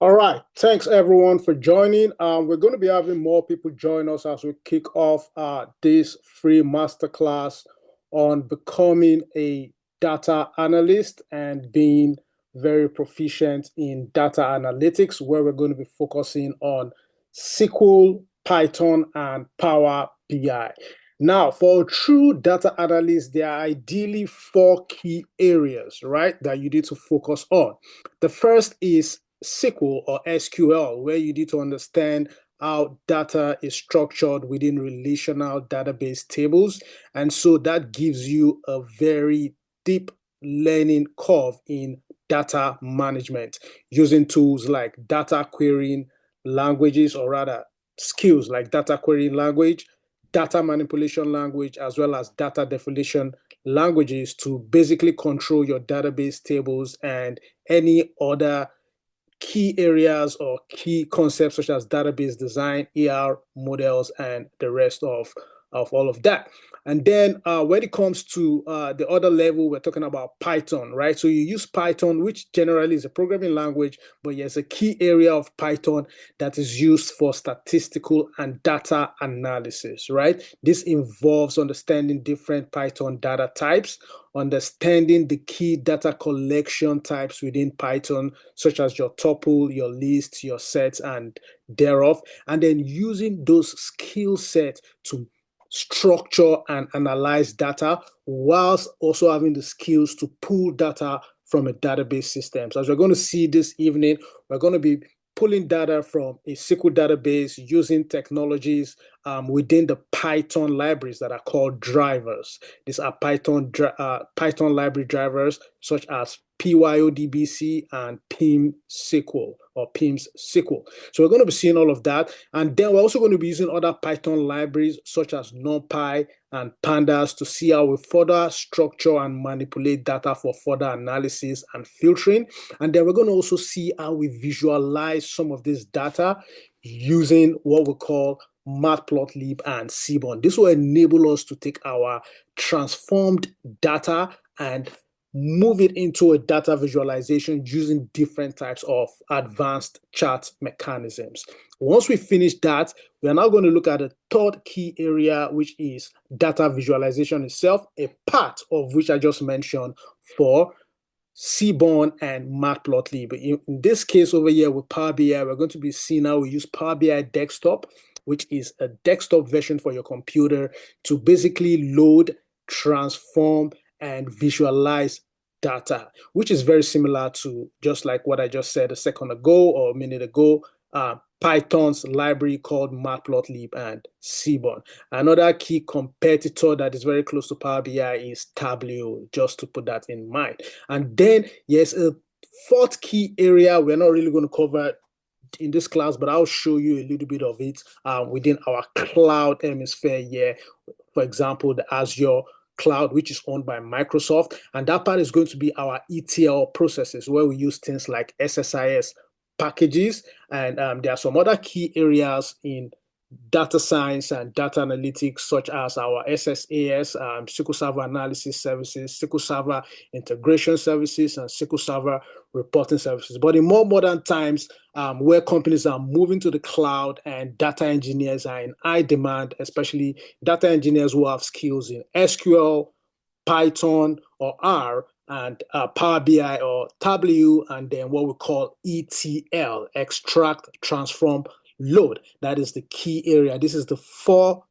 All right. Thanks everyone for joining. We're going to be having more people join us as we kick off this free masterclass on becoming a data analyst and being very proficient in data analytics, where we're going to be focusing on SQL, Python, and Power BI. Now, for a true data analyst, there are ideally four key areas, right, that you need to focus on. The first is SQL or SQL, where you need to understand how data is structured within relational database tables. And so that gives you a very deep learning curve in data management using tools like data querying languages, or rather skills like data querying language, data manipulation language, as well as data definition languages to basically control your database tables and any other key areas or key concepts such as database design, ER models, and the rest of all of that. And then when it comes to the other level, we're talking about Python, right? So you use Python, which generally is a programming language, but there's a key area of Python that is used for statistical and data analysis, right? This involves understanding different Python data types, understanding the key data collection types within Python, such as your tuple, your list, your sets, and thereof, and then using those skill sets to structure and analyze data whilst also having the skills to pull data from a database system. So as we're going to see this evening, we're going to be pulling data from a SQL database using technologies within the Python libraries that are called drivers. These are Python library drivers such as PYODBC and PIM-SQL or PIMS-SQL. So we're going to be seeing all of that. And then we're also going to be using other Python libraries such as NumPy and Pandas to see how we further structure and manipulate data for further analysis and filtering. And then we're going to also see how we visualize some of this data using what we call Matplotlib and Seaborn. This will enable us to take our transformed data and move it into a data visualization using different types of advanced chart mechanisms. Once we finish that, we are now going to look at the third key area, which is data visualization itself, a part of which I just mentioned for Seaborn and Matplotlib. In this case over here with Power BI, we're going to be seeing how we use Power BI Desktop, which is a desktop version for your computer to basically load, transform, and visualize data, which is very similar to just like what I just said a second ago or a minute ago, Python's library called Matplotlib and Seaborn. Another key competitor that is very close to Power BI is Tableau, just to put that in mind. And then, yes, a fourth key area we're not really going to cover in this class, but I'll show you a little bit of it within our cloud hemisphere here. For example, the Azure cloud, which is owned by Microsoft. And that part is going to be our ETL processes, where we use things like SSIS packages. And there are some other key areas in data science and data analytics, such as our SSAS, SQL Server Analysis Services, SQL Server Integration Services, and SQL Server Reporting Services. But in more modern times, where companies are moving to the cloud and data engineers are in high demand, especially data engineers who have skills in SQL, Python, or R, and Power BI or Tableau, and then what we call ETL, extract, transform, load. That is the key area. This is the fourth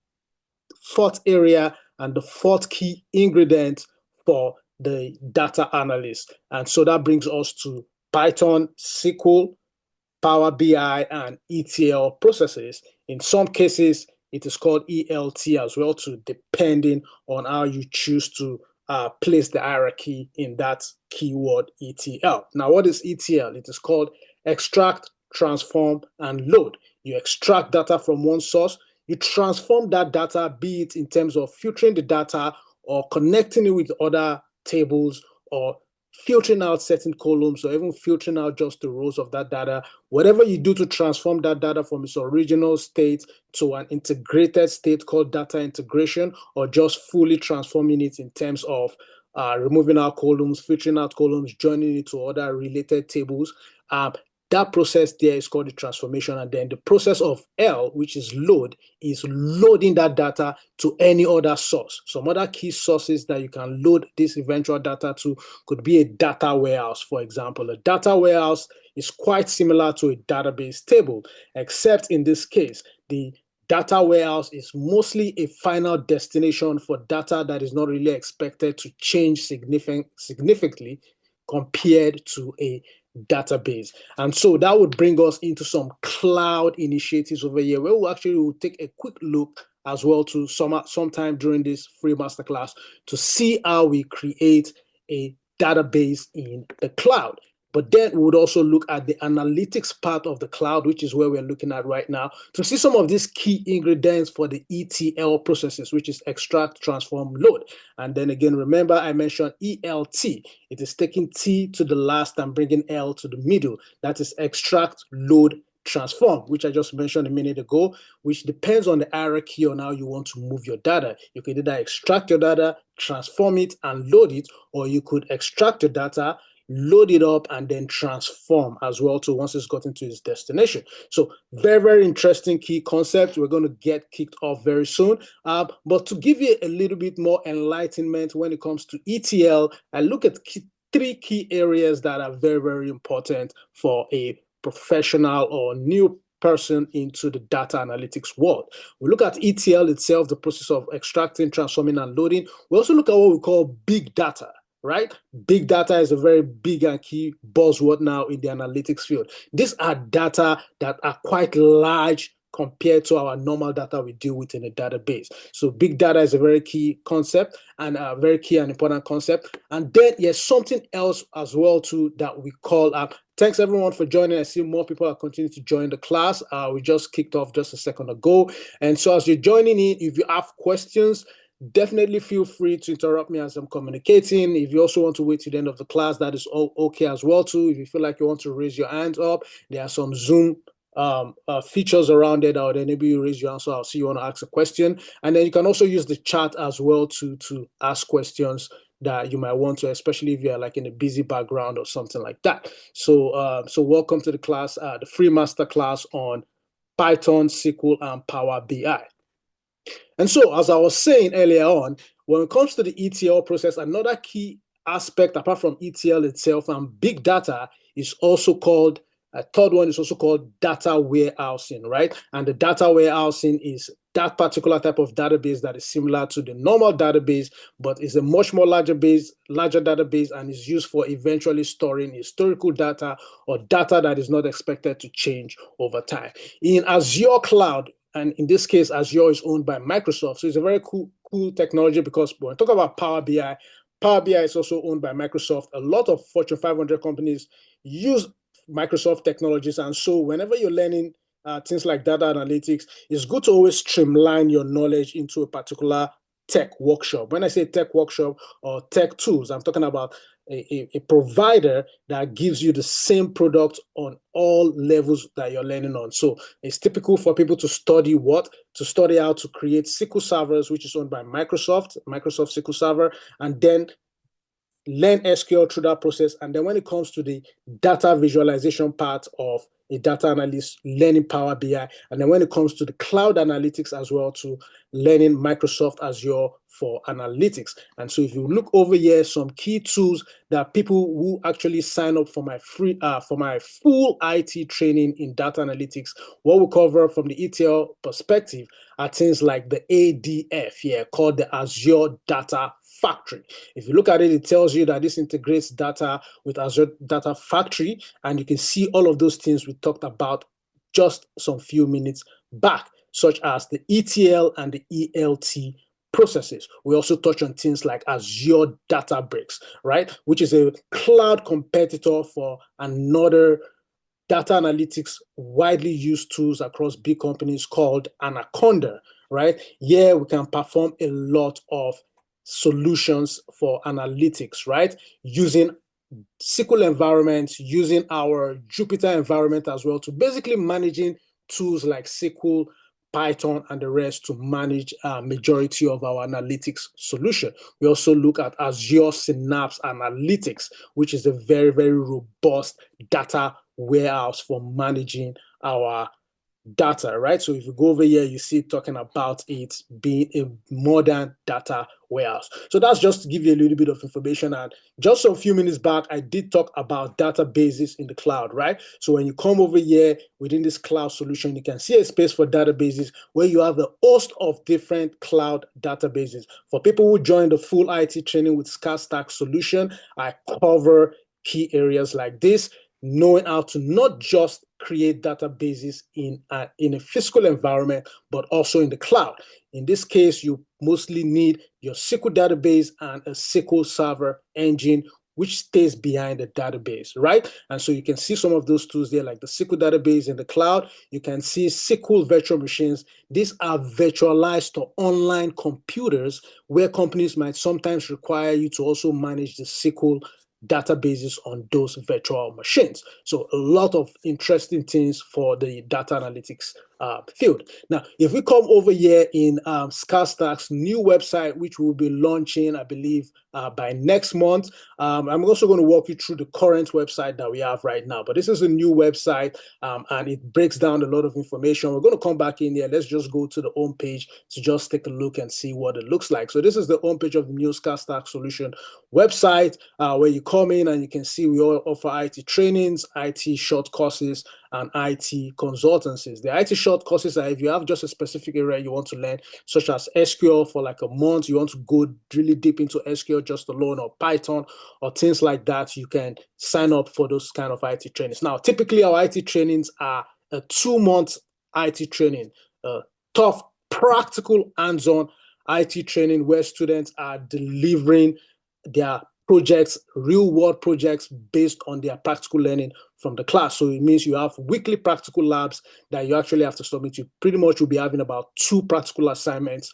area and the fourth key ingredient for the data analyst. And so that brings us to Python, SQL, Power BI, and ETL processes. In some cases, it is called ELT as well, too, depending on how you choose to place the hierarchy in that keyword ETL. Now, what is ETL? It is called extract, transform, and load. You extract data from one source, you transform that data, be it in terms of filtering the data or connecting it with other tables or filtering out certain columns or even filtering out just the rows of that data. Whatever you do to transform that data from its original state to an integrated state called data integration, or just fully transforming it in terms of removing out columns, filtering out columns, joining it to other related tables. That process there is called the transformation. And then the process of L, which is load, is loading that data to any other source. Some other key sources that you can load this eventual data to could be a data warehouse, for example. A data warehouse is quite similar to a database table, except in this case, the data warehouse is mostly a final destination for data that is not really expected to change significantly compared to a database. And so that would bring us into some cloud initiatives over here, where we'll take a quick look as well to sometime during this free masterclass to see how we create a database in the cloud. But then we would also look at the analytics part of the cloud, which is where we're looking at right now, to see some of these key ingredients for the ETL processes, which is extract, transform, load. And then again, remember I mentioned ELT. It is taking T to the last and bringing L to the middle. That is extract, load, transform, which I just mentioned a minute ago, which depends on the hierarchy on how you want to move your data. You could either extract your data, transform it, and load it, or you could extract your data, load it up, and then transform as well to once it's gotten to its destination. So very, very interesting key concept. We're going to get kicked off very soon. But to give you a little bit more enlightenment when it comes to ETL, I look at three key areas that are very, very important for a professional or new person into the data analytics world. We look at ETL itself, the process of extracting, transforming, and loading. We also look at what we call big data. Right? Big data is a very big and key buzzword now in the analytics field. These are data that are quite large compared to our normal data we deal with in a database. So big data is a very key concept and a very key and important concept. And then there's something else as well too that we call thanks everyone for joining. I see more people are continuing to join the class. We just kicked off just a second ago. And so as you're joining in, if you have questions, definitely feel free to interrupt me as I'm communicating. If you also want to wait to the end of the class, that is all okay as well too. If you feel like you want to raise your hand up, there are some Zoom features around it that would enable you raise your hand. So I'll see you want to ask a question. And then you can also use the chat as well to ask questions that you might want to, especially if you're like in a busy background or something like that. So welcome to the class, the free master class on Python, SQL, and Power BI. And so, as I was saying earlier on, when it comes to the ETL process, another key aspect apart from ETL itself and big data is also called, a third one is also called data warehousing, right? And the data warehousing is that particular type of database that is similar to the normal database, but is a much more larger database and is used for eventually storing historical data or data that is not expected to change over time. In Azure Cloud, and in this case, Azure is owned by Microsoft. So it's a very cool technology because when we talk about Power BI, Power BI is also owned by Microsoft. A lot of Fortune 500 companies use Microsoft technologies. And so whenever you're learning things like data analytics, it's good to always streamline your knowledge into a particular tech workshop. When I say tech workshop or tech tools, I'm talking about a provider that gives you the same product on all levels that you're learning on. So it's typical for people to study how to create SQL servers, which is owned by Microsoft SQL Server, and then learn SQL through that process. And then when it comes to the data visualization part of a data analyst, learning Power BI. And then when it comes to the cloud analytics as well, to learning Microsoft Azure for analytics. And so if you look over here, some key tools that people who actually sign up for my full IT training in data analytics, what we cover from the ETL perspective are things like the ADF, called the Azure Data Factory. If you look at it, it tells you that this integrates data with Azure Data Factory, and you can see all of those things we talked about just some few minutes back, such as the ETL and the ELT processes. We also touch on things like Azure Databricks, right, which is a cloud competitor for another data analytics widely used tools across big companies called Anaconda, right? Here we can perform a lot of solutions for analytics, right? Using SQL environments, using our Jupyter environment as well, to basically managing tools like SQL, Python, and the rest to manage majority of our analytics solution. We also look at Azure Synapse Analytics, which is a very, very robust data warehouse for managing our data, right? So if you go over here, you see it talking about it being a modern data warehouse. So that's just to give you a little bit of information. And just a few minutes back, I did talk about databases in the cloud, right? So when you come over here within this cloud solution, you can see a space for databases where you have a host of different cloud databases. For people who join the full IT training with StarStack solution, I cover key areas like this, knowing how to not just create databases in a physical environment, but also in the cloud. In this case, you mostly need your SQL database and a SQL Server engine, which stays behind the database, right? And so you can see some of those tools there, like the SQL database in the cloud. You can see SQL virtual machines. These are virtualized to online computers where companies might sometimes require you to also manage the SQL databases on those virtual machines. So a lot of interesting things for the data analytics field. Now, if we come over here in StarStack's new website, which we'll be launching, I believe, by next month, I'm also going to walk you through the current website that we have right now. But this is a new website, and it breaks down a lot of information. We're going to come back in here. Let's just go to the home page to just take a look and see what it looks like. So this is the home page of the new StarStack solution website, where you come in and you can see we all offer IT trainings, IT short courses, and IT consultancies. The IT short courses are if you have just a specific area you want to learn, such as SQL for like a month, you want to go really deep into SQL just alone, or Python, or things like that, you can sign up for those kind of IT trainings. Now, typically our IT trainings are a 2-month IT training, tough, practical, hands-on IT training where students are delivering their projects, real world projects based on their practical learning from the class. So it means you have weekly practical labs that you actually have to submit. You pretty much will be having about 2 practical assignments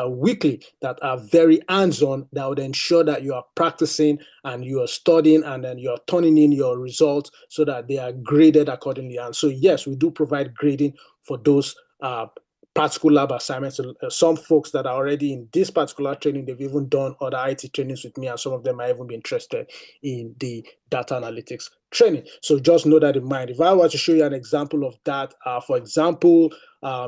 weekly that are very hands-on, that would ensure that you are practicing and you are studying, and then you're turning in your results so that they are graded accordingly. And so yes, we do provide grading for those practical lab assignments. Some folks that are already in this particular training, they've even done other IT trainings with me, and some of them might even be interested in the data analytics training. So just know that in mind. If I were to show you an example of that, for example,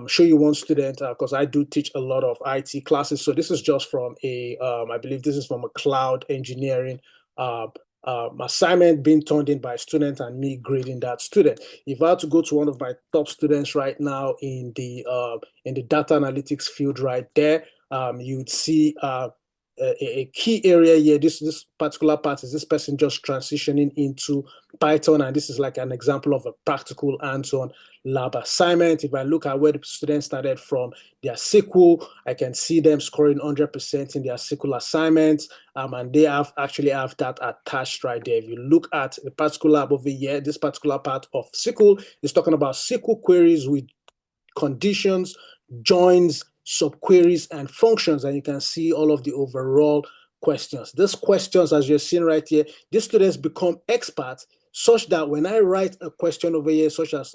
show you one student, because I do teach a lot of IT classes. So this is just from I believe this is from a cloud engineering assignment being turned in by a student and me grading that student. If I had to go to one of my top students right now in the data analytics field right there, you'd see a key area here. This particular part is this person just transitioning into Python, and this is like an example of a practical hands-on lab assignment. If I look at where the students started from their SQL, I can see them scoring 100% in their SQL assignments, and they actually have that attached right there. If you look at the particular lab over here, this particular part of SQL is talking about SQL queries with conditions, joins, subqueries, and functions, and you can see all of the overall questions. These questions, as you're seeing right here, these students become experts such that when I write a question over here, such as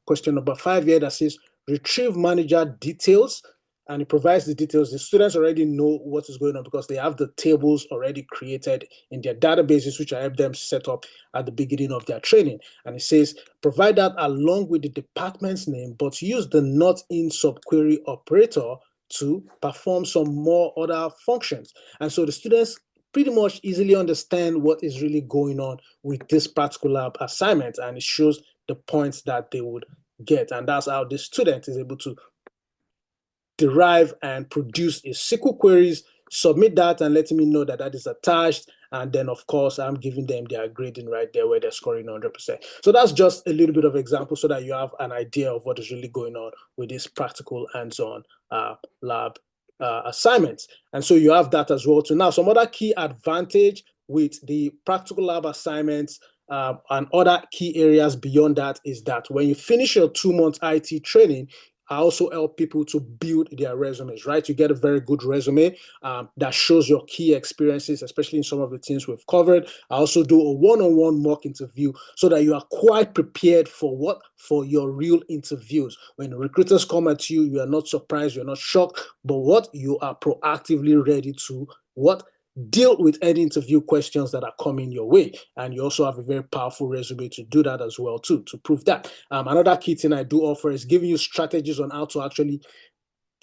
question number 5 here that says retrieve manager details, and it provides the details, the students already know what is going on because they have the tables already created in their databases, which I help them set up at the beginning of their training. And it says, provide that along with the department's name, but use the not in subquery operator to perform some more other functions. And so the students pretty much easily understand what is really going on with this practical lab assignment, and it shows the points that they would get. And that's how the student is able to derive and produce a SQL queries, submit that and letting me know that that is attached. And then, of course, I'm giving them their grading right there where they're scoring 100%. So that's just a little bit of example so that you have an idea of what is really going on with this practical hands-on lab assignments. And so you have that as well too. Now, some other key advantage with the practical lab assignments and other key areas beyond that is that when you finish your 2-month IT training, I also help people to build their resumes, right? You get a very good resume that shows your key experiences, especially in some of the things we've covered. I also do a one-on-one mock interview so that you are quite prepared for what? For your real interviews. When recruiters come at you, you are not surprised, you're not shocked, but what? You are proactively ready to what? deal with any interview questions that are coming your way. And you also have a very powerful resume to do that as well, too, to prove that. Another key thing I do offer is giving you strategies on how to actually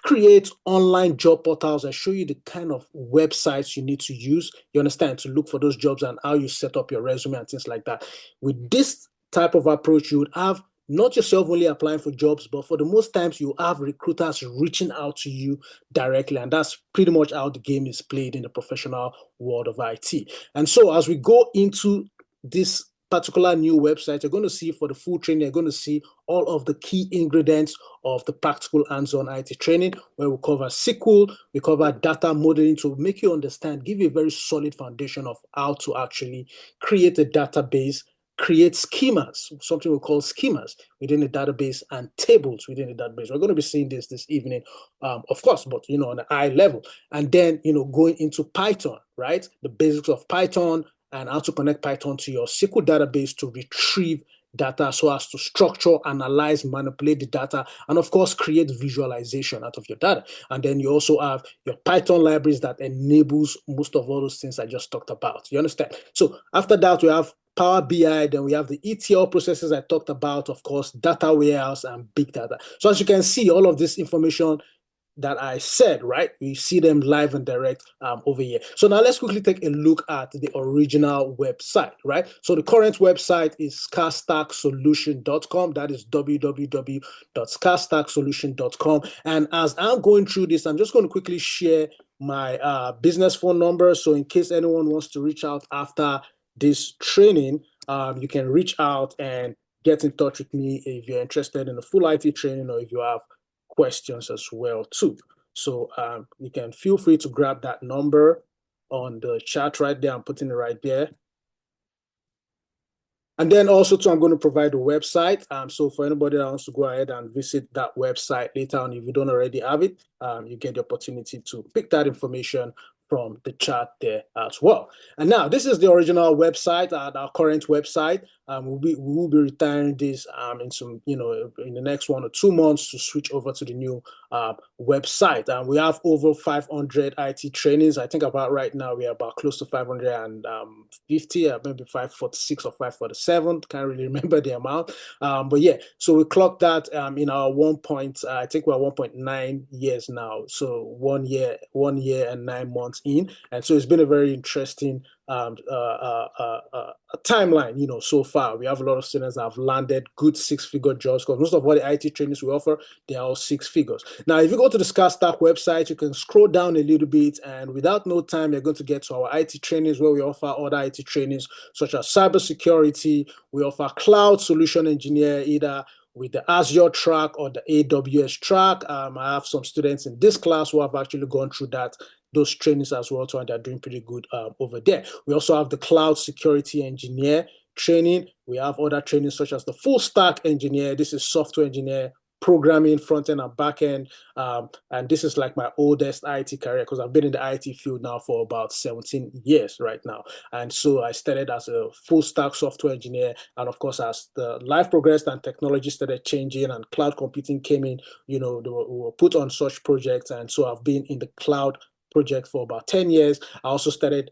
create online job portals and show you the kind of websites you need to use, you understand, to look for those jobs and how you set up your resume and things like that. With this type of approach, you would have not yourself only applying for jobs, but for the most times you have recruiters reaching out to you directly. And that's pretty much how the game is played in the professional world of IT. And so as we go into this particular new website, you're going to see for the full training, you're going to see all of the key ingredients of the practical hands-on IT training, where we cover SQL, we cover data modeling to make you understand, give you a very solid foundation of how to actually create a database, create schemas, something we call schemas within the database, and tables within the database. We're going to be seeing this evening, of course, but on a high level. And then going into Python, right? The basics of Python and how to connect Python to your SQL database to retrieve data so as to structure, analyze, manipulate the data, and of course, create visualization out of your data. And then you also have your Python libraries that enables most of all those things I just talked about. You understand? So after that, we have Power BI, then we have the ETL processes I talked about, of course, data warehouse and big data. So as you can see, all of this information that I said, right? You see them live and direct over here. So now let's quickly take a look at the original website, right? So the current website is scarstacksolution.com. That is www.scarstacksolution.com. And as I'm going through this, I'm just going to quickly share my business phone number. So in case anyone wants to reach out after this training, you can reach out and get in touch with me if you're interested in the full IT training or if you have questions as well too. So you can feel free to grab that number on the chat right there. I'm putting it right there. And then also too, I'm going to provide a website. So for anybody that wants to go ahead and visit that website later on, if you don't already have it, you get the opportunity to pick that information from the chat there as well. And now this is the original website, our current website. We will be retiring this in some, in the next 1 or 2 months to switch over to the new website. And we have over 500 IT trainings. I think about right now we are about close to 550, maybe 546 or 547. Can't really remember the amount. But yeah, so we clocked that in our I think we're 1.9 years now. So 1 year and 9 months in. And so it's been a very interesting timeline, so far. We have a lot of students that have landed good 6-figure jobs because most of what the IT trainings we offer, they are all 6 figures. Now, if you go to the ScarStack website, you can scroll down a little bit, and without no time, you're going to get to our IT trainings where we offer other IT trainings such as cybersecurity. We offer cloud solution engineer, either with the Azure track or the AWS track. I have some students in this class who have actually gone through those trainings as well, and they're doing pretty good over there. We also have the cloud security engineer training. We have other trainings such as the full stack engineer. This is software engineer, programming, front end and back end. And this is like my oldest IT career because I've been in the IT field now for about 17 years right now. And so I started as a full stack software engineer. And of course, as the life progressed and technology started changing and cloud computing came in, we were put on such projects. And so I've been in the cloud project for about 10 years. I also started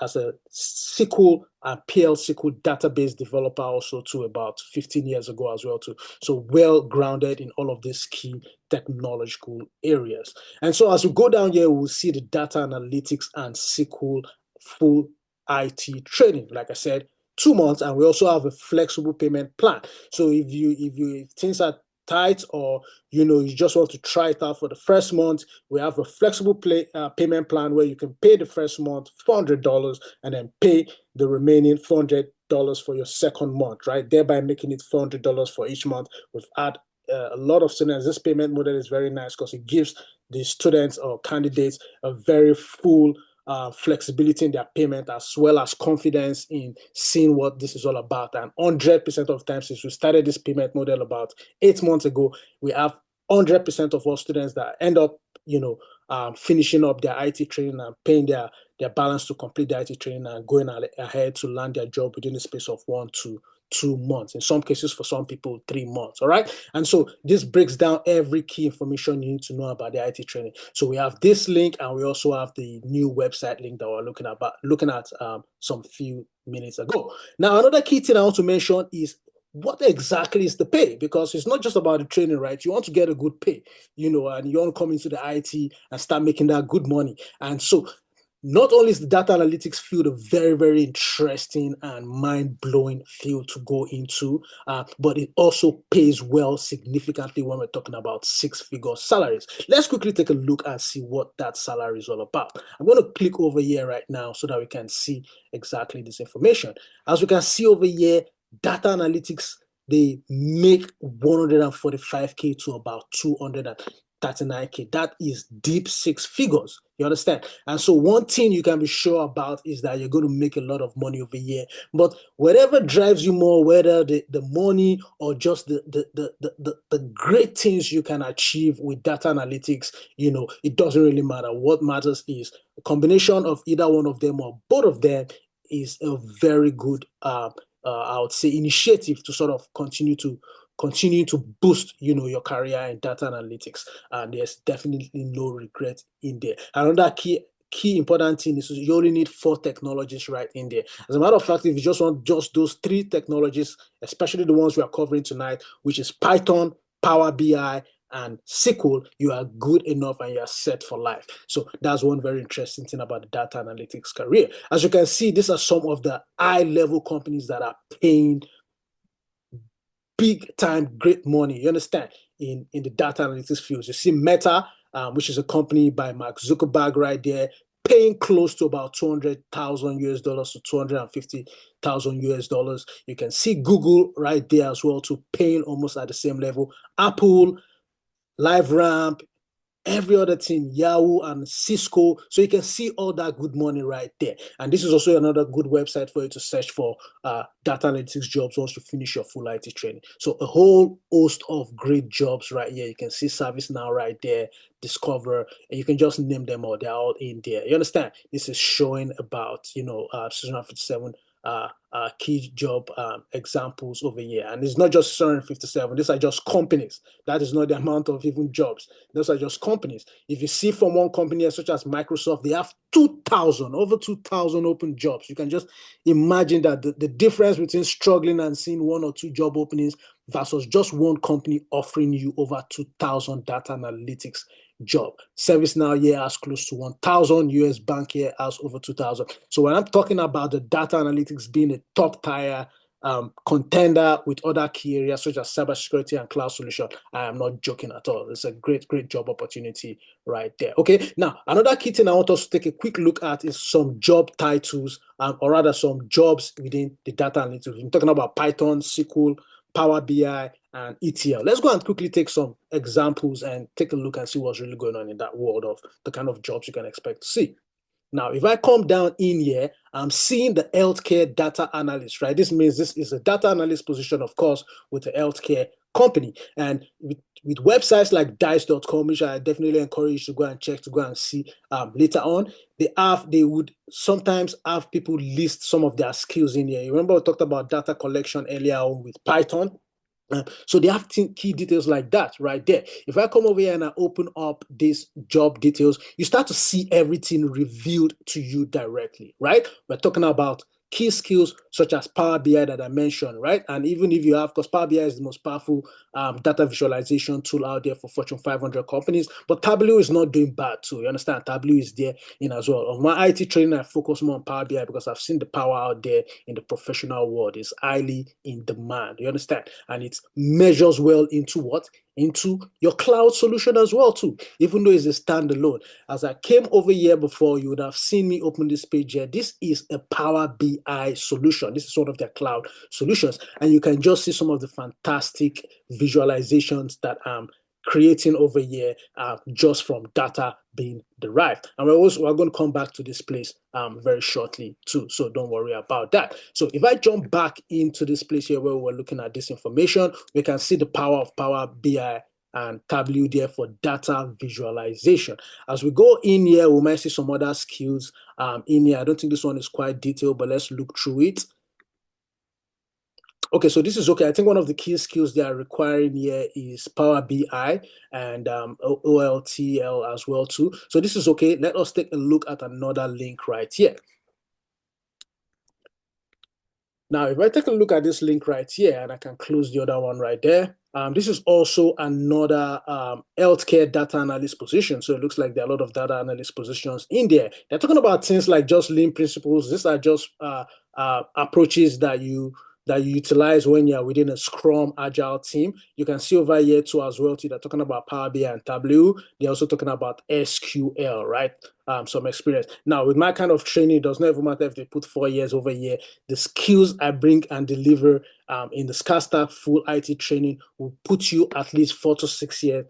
as a SQL and PL SQL database developer also too about 15 years ago as well too. So well grounded in all of these key technological areas. And so as we go down here, we'll see the data analytics and SQL full IT training. Like I said, 2 months, and we also have a flexible payment plan. So if things are tight or you just want to try it out for the first month, we have a flexible payment plan where you can pay the first month $400 and then pay the remaining $400 for your second month, right? Thereby making it $400 for each month. We've had a lot of students. This payment model is very nice because it gives the students or candidates a very full flexibility in their payment as well as confidence in seeing what this is all about. And 100% of times since we started this payment model about 8 months ago, we have 100% of our students that end up, finishing up their IT training and paying their balance to complete the IT training and going ahead to land their job within the space of 1 to 2 months. In some cases, for some people, 3 months. All right. And so this breaks down every key information you need to know about the IT training. So we have this link, and we also have the new website link that we're looking at some few minutes ago. Now, another key thing I want to mention is what exactly is the pay? Because it's not just about the training, right? You want to get a good pay, and you want to come into the IT and start making that good money. And so not only is the data analytics field a very, very interesting and mind-blowing field to go into, but it also pays well significantly when we're talking about six-figure salaries. Let's quickly take a look and see what that salary is all about. I'm going to click over here right now so that we can see exactly this information. As we can see over here, data analytics, they make 145K to about 239K. That is deep six figures. You understand? And so one thing you can be sure about is that you're going to make a lot of money over here. But whatever drives you more, whether the money or just the great things you can achieve with data analytics, it doesn't really matter. What matters is a combination of either one of them or both of them is a very good I would say initiative to sort of continue to boost your career in data analytics, and there's definitely no regret in there. Another key important thing is you only need 4 technologies right in there. As a matter of fact, if you just want just those 3 technologies, especially the ones we are covering tonight, which is Python, Power BI, and SQL, you are good enough and you are set for life. So that's one very interesting thing about the data analytics career. As you can see, these are some of the high-level companies that are paying big time great money, you understand, in the data analytics fields. You see Meta, which is a company by Mark Zuckerberg right there, paying close to about $200,000 to $250,000. You can see Google right there as well, to paying almost at the same level. Apple, LiveRamp, every other thing, Yahoo and Cisco. So you can see all that good money right there. And this is also another good website for you to search for data analytics jobs once you finish your full IT training. So a whole host of great jobs right here. You can see ServiceNow right there, Discover, and you can just name them all. They're all in there. You understand? This is showing about, 657 key job examples over here. And it's not just 757. These are just companies. That is not the amount of even jobs. Those are just companies. If you see from one company such as Microsoft, they have over 2,000 open jobs. You can just imagine that the difference between struggling and seeing 1 or 2 job openings versus just one company offering you over 2,000 data analytics job. ServiceNow here has close to 1,000. US Bank here has over 2,000. So when I'm talking about the data analytics being a top tier contender with other key areas such as cybersecurity and cloud solution, I am not joking at all. It's a great job opportunity right there. Okay, now another key thing I want us to take a quick look at is some job titles, or rather some jobs within the data analytics. I'm talking about Python, SQL, Power BI, and ETL. Let's go and quickly take some examples and take a look and see what's really going on in that world of the kind of jobs you can expect to see. Now, if I come down in here, I'm seeing the healthcare data analyst, right? This means this is a data analyst position, of course, with a healthcare company. And with websites like dice.com, which I definitely encourage you to go and check, to go and see later on, they would sometimes have people list some of their skills in here. You remember we talked about data collection earlier on with Python? So they have key details like that right there. If I come over here and I open up these job details, you start to see everything revealed to you directly, right? We're talking about key skills such as Power BI that I mentioned, right? And even if you have, because Power BI is the most powerful data visualization tool out there for Fortune 500 companies, but Tableau is not doing bad too. You understand? Tableau is there in as well. On my IT training, I focus more on Power BI because I've seen the power out there in the professional world. It's highly in demand. You understand? And it measures well into what? Into your cloud solution as well too, even though it's a standalone. As I came over here before, you would have seen me open this page here. This is a Power BI solution. This is one of their cloud solutions, and you can just see some of the fantastic visualizations that I'm creating over here just from data being derived. And we're going to come back to this place very shortly too, so don't worry about that. So if I jump back into this place here where we're looking at this information, we can see the power of Power BI and Tableau there for data visualization. As we go in here, we might see some other skills in here. I don't think this one is quite detailed, but let's look through it. Okay, so this is okay. I think one of the key skills they are requiring here is Power BI and OLTL as well too. So this is okay. Let us take a look at another link right here. Now, if I take a look at this link right here, and I can close the other one right there, this is also another healthcare data analyst position. So it looks like there are a lot of data analyst positions in there. They're talking about things like just lean principles. These are just approaches that you utilize when you're within a Scrum Agile team. You can see over here too as well too. They're talking about Power BI and Tableau. They're also talking about SQL, right? Some experience. Now, with my kind of training, it does not even matter if they put 4 years over here. The skills I bring and deliver in the SCASTA full IT training will put you at least 4 to 6 years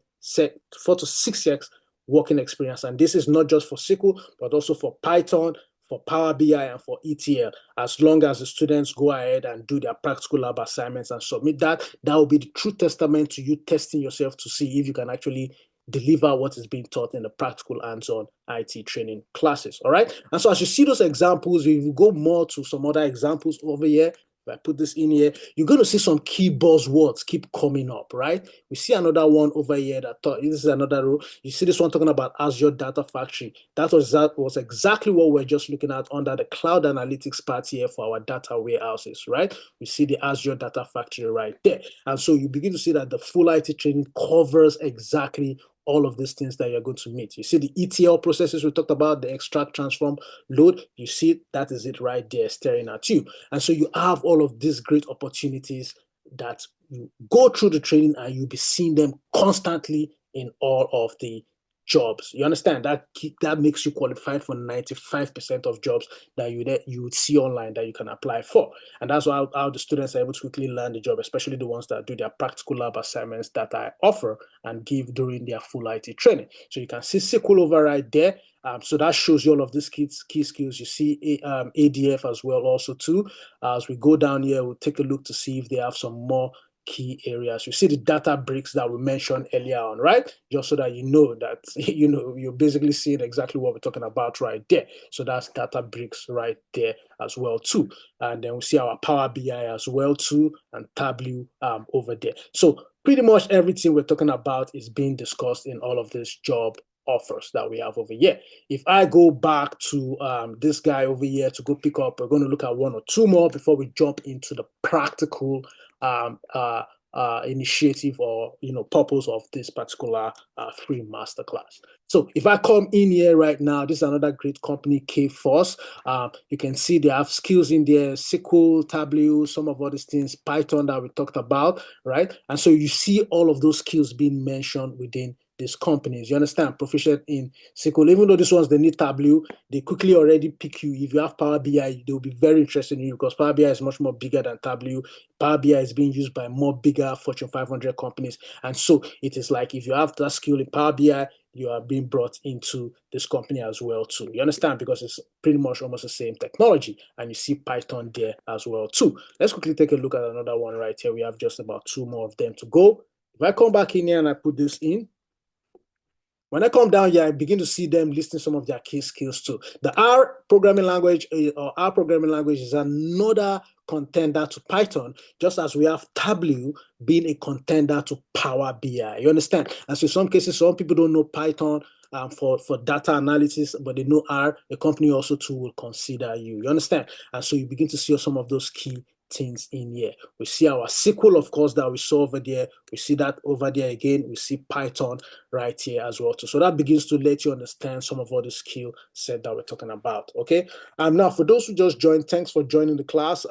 working experience. And this is not just for SQL, but also for Python, for Power BI, and for ETL. As long as the students go ahead and do their practical lab assignments and submit that, that will be the true testament to you testing yourself to see if you can actually deliver what is being taught in the practical hands-on IT training classes. All right. And so as you see those examples, if you go more to some other examples over here, if I put this in here, you're going to see some key buzzwords keep coming up, right? We see another one over here that this is another row. You see this one talking about Azure Data Factory. That was exactly what we're just looking at under the cloud analytics part here for our data warehouses, right? We see the Azure Data Factory right there. And so you begin to see that the full IT training covers exactly all of these things that you're going to meet. You see the ETL processes we talked about, the extract, transform, load. You see that is it right there staring at you. And so you have all of these great opportunities that you go through the training and you'll be seeing them constantly in all of the jobs. You understand that makes you qualified for 95% of jobs that you would see online that you can apply for. And that's how the students are able to quickly learn the job, especially the ones that do their practical lab assignments that I offer and give during their full IT training. So you can see SQL over right there. So that shows you all of these key skills. You see ADF as well also too. As we go down here, we'll take a look to see if they have some more key areas. You see the data bricks that we mentioned earlier on, right? Just so that you know that you're basically seeing exactly what we're talking about right there. So that's data bricks right there as well too. And then we see our Power BI as well too, and Tableau over there. So pretty much everything we're talking about is being discussed in all of this job offers that we have over here. If I go back to this guy over here to go pick up, we're going to look at one or two more before we jump into the practical initiative or purpose of this particular free masterclass. So if I come in here right now, this is another great company, Kforce. You can see they have skills in there, SQL, Tableau, some of all these things, Python that we talked about, right? And so you see all of those skills being mentioned within these companies. You understand? Proficient in SQL. Even though this ones they need Tableau, they quickly already pick you. If you have Power BI, they will be very interested in you because Power BI is much more bigger than Tableau. Power BI is being used by more bigger Fortune 500 companies. And so it is like if you have that skill in Power BI, you are being brought into this company as well too. You understand? Because it's pretty much almost the same technology. And you see Python there as well too. Let's quickly take a look at another one right here. We have just about two more of them to go. If I come back in here and I put this in, when I come down here, I begin to see them listing some of their key skills too. The R programming language is another contender to Python, just as we have Tableau being a contender to Power BI. You understand? And so in some cases, some people don't know Python for data analysis, but they know R. The company also too will consider you. You understand? And so you begin to see some of those key things in here. We see our SQL, of course, that we saw over there. We see that over there again. We see Python right here as well too. So that begins to let you understand some of all the skill set that we're talking about. Okay. Now for those who just joined, thanks for joining the class.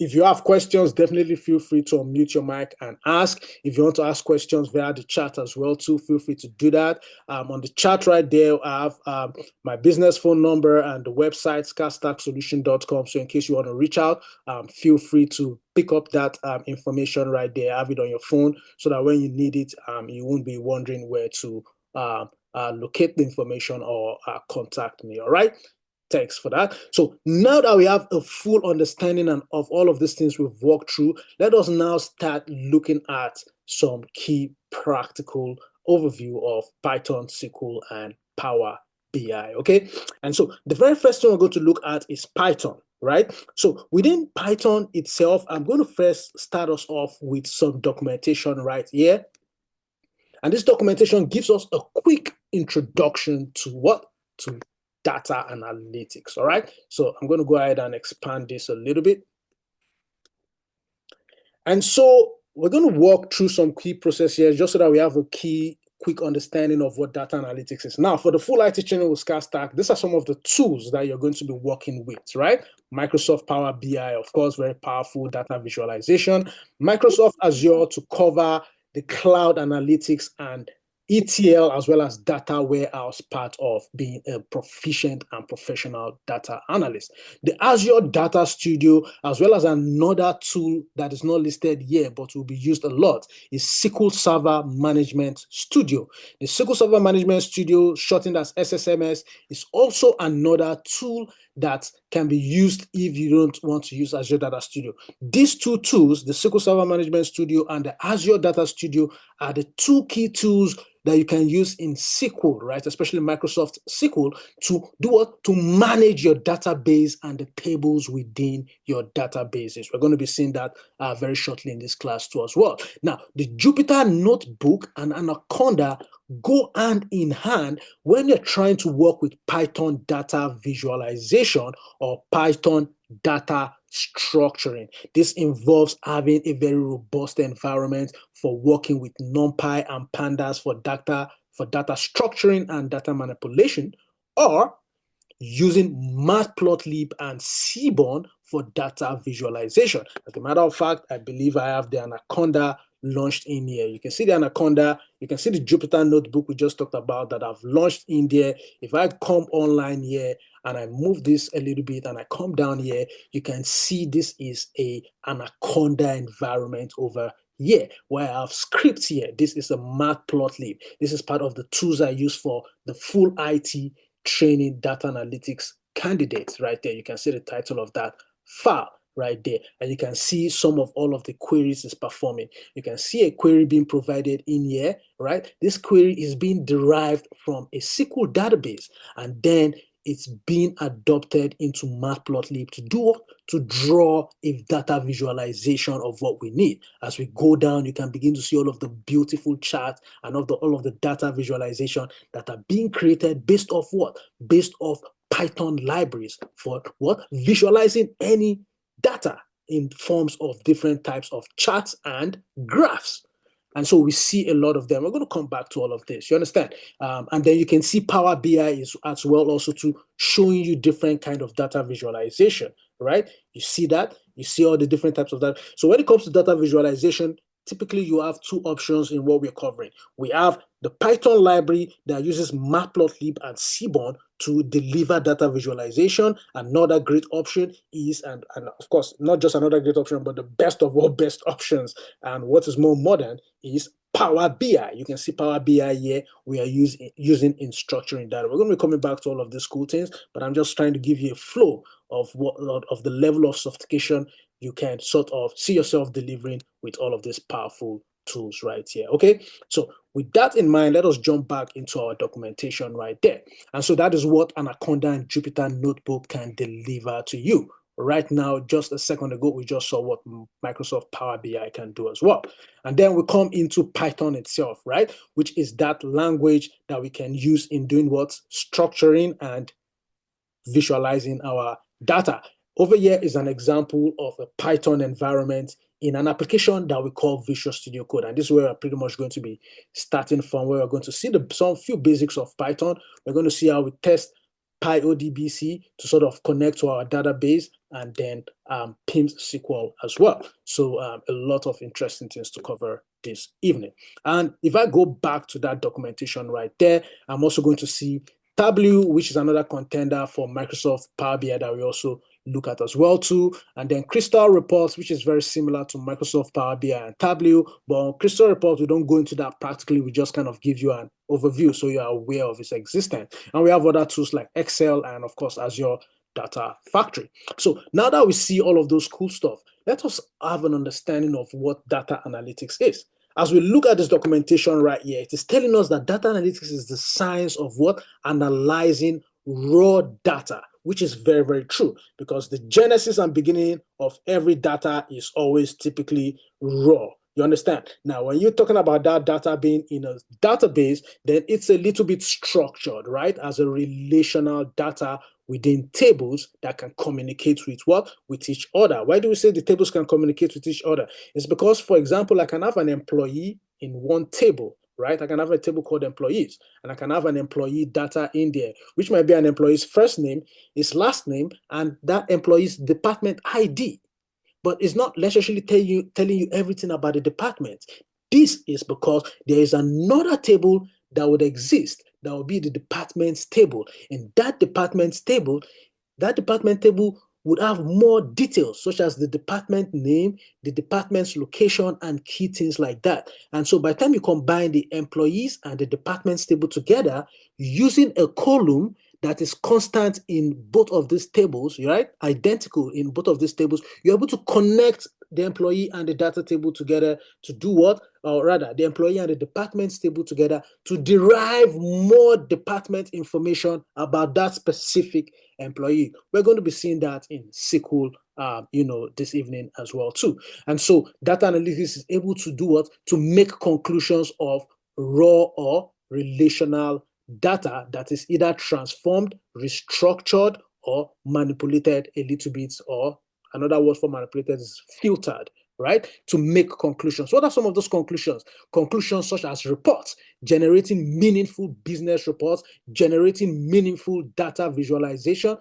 If you have questions, definitely feel free to unmute your mic and ask. If you want to ask questions via the chat as well, too, feel free to do that. On the chat right there, I have my business phone number and the website, scastacksolution.com. So in case you want to reach out, feel free to pick up that information right there, have it on your phone so that when you need it, you won't be wondering where to locate the information or contact me, all right? Thanks for that. So now that we have a full understanding of all of these things we've walked through, let us now start looking at some key practical overview of Python, SQL, and Power BI, okay? And so the very first thing we're going to look at is Python. right? So within Python itself, I'm going to first start us off with some documentation right here. And this documentation gives us a quick introduction to what? To data analytics, all right? So I'm going to go ahead and expand this a little bit. And so we're going to walk through some key processes here just so that we have a quick understanding of what data analytics is. Now, for the full IT training with SCAR Stack, these are some of the tools that you're going to be working with, right? Microsoft Power BI, of course, very powerful data visualization. Microsoft Azure to cover the cloud analytics and ETL as well as data warehouse part of being a proficient and professional data analyst. The Azure Data Studio, as well as another tool that is not listed here but will be used a lot, is SQL Server Management Studio. The SQL Server Management Studio, shortened as SSMS, is also another tool that can be used if you don't want to use Azure Data Studio. These two tools, the SQL Server Management Studio and the Azure Data Studio, are the two key tools that you can use in SQL, right? Especially Microsoft SQL to do what? To manage your database and the tables within your databases. We're going to be seeing that very shortly in this class too as well. Now, the Jupyter Notebook and Anaconda go hand in hand when you're trying to work with Python data visualization or Python data structuring. This involves having a very robust environment for working with NumPy and Pandas for data structuring and data manipulation, or using Matplotlib and Seaborn for data visualization. As a matter of fact, I believe I have the Anaconda launched in here. You can see the Anaconda, you can see the Jupyter Notebook we just talked about that I've launched in there. If I come online here and I move this a little bit and I come down here, you can see this is a Anaconda environment over here where I have scripts here. This is a Matplotlib. This is part of the tools I use for the full IT training data analytics candidates right there. You can see the title of that file right there, and you can see some of all of the queries it's performing. You can see a query being provided in here, right? This query is being derived from a SQL database, and then it's being adopted into Matplotlib to do to draw a data visualization of what we need. As we go down, you can begin to see all of the beautiful charts and all of the data visualization that are being created based off what? Based off Python libraries for what? Visualizing any data in forms of different types of charts and graphs. And so we see a lot of them. We're going to come back to all of this. You understand? And then you can see Power BI is as well also to showing you different kind of data visualization, right? You see that? You see all the different types of data. So when it comes to data visualization, typically you have two options in what we're covering. We have the Python library that uses Matplotlib and Seaborn to deliver data visualization. Another great option is, and of course, not just another great option, but the best of all best options, and what is more modern is Power BI. You can see Power BI here. We are using in structuring data. We're going to be coming back to all of these cool things, but I'm just trying to give you a flow of the level of sophistication you can sort of see yourself delivering with all of these powerful tools right here. Okay, so with that in mind, let us jump back into our documentation right there. And so that is what Anaconda and Jupyter Notebook can deliver to you. Right now, just a second ago, we just saw what Microsoft Power BI can do as well. And then we come into Python itself, right? Which is that language that we can use in doing what? Structuring and visualizing our data. Over here is an example of a Python environment in an application that we call Visual Studio Code. And this is where we're pretty much going to be starting from, where we're going to see some few basics of Python. We're going to see how we test PyODBC to sort of connect to our database, and then PIMS SQL as well. So a lot of interesting things to cover this evening. And if I go back to that documentation right there, I'm also going to see Tableau, which is another contender for Microsoft Power BI that we also look at as well too. And then Crystal Reports, which is very similar to Microsoft Power BI and Tableau. But on Crystal Reports, we don't go into that practically. We just kind of give you an overview so you are aware of its existence. And we have other tools like Excel and, of course, Azure Data Factory. So now that we see all of those cool stuff, let us have an understanding of what data analytics is. As we look at this documentation right here, it is telling us that data analytics is the science of what? Analyzing raw data, which is very, very true, because the genesis and beginning of every data is always typically raw. You understand? Now, when you're talking about that data being in a database, then it's a little bit structured, right? As a relational data within tables that can communicate with what? With each other. Why do we say the tables can communicate with each other? It's because, for example, I can have an employee in one table, right? I can have a table called employees, and I can have an employee data in there, which might be an employee's first name, his last name, and that employee's department ID. But it's not necessarily telling you everything about the department. This is because there is another table that would exist that will be the department's table. And that department table would have more details, such as the department name, the department's location, and key things like that. And so by the time you combine the employees and the departments table together, using a column that is constant in both of these tables, right? Identical in both of these tables, you're able to connect the employee and the data table together to do what? Or rather, the employee and the departments table together to derive more department information about that specific employee. We're going to be seeing that in SQL, this evening as well too. And so data analytics is able to do what? To make conclusions of raw or relational data that is either transformed, restructured, or manipulated a little bit, or another word for manipulated is filtered, right? To make conclusions. What are some of those conclusions? Conclusions such as reports, generating meaningful business reports, generating meaningful data visualization,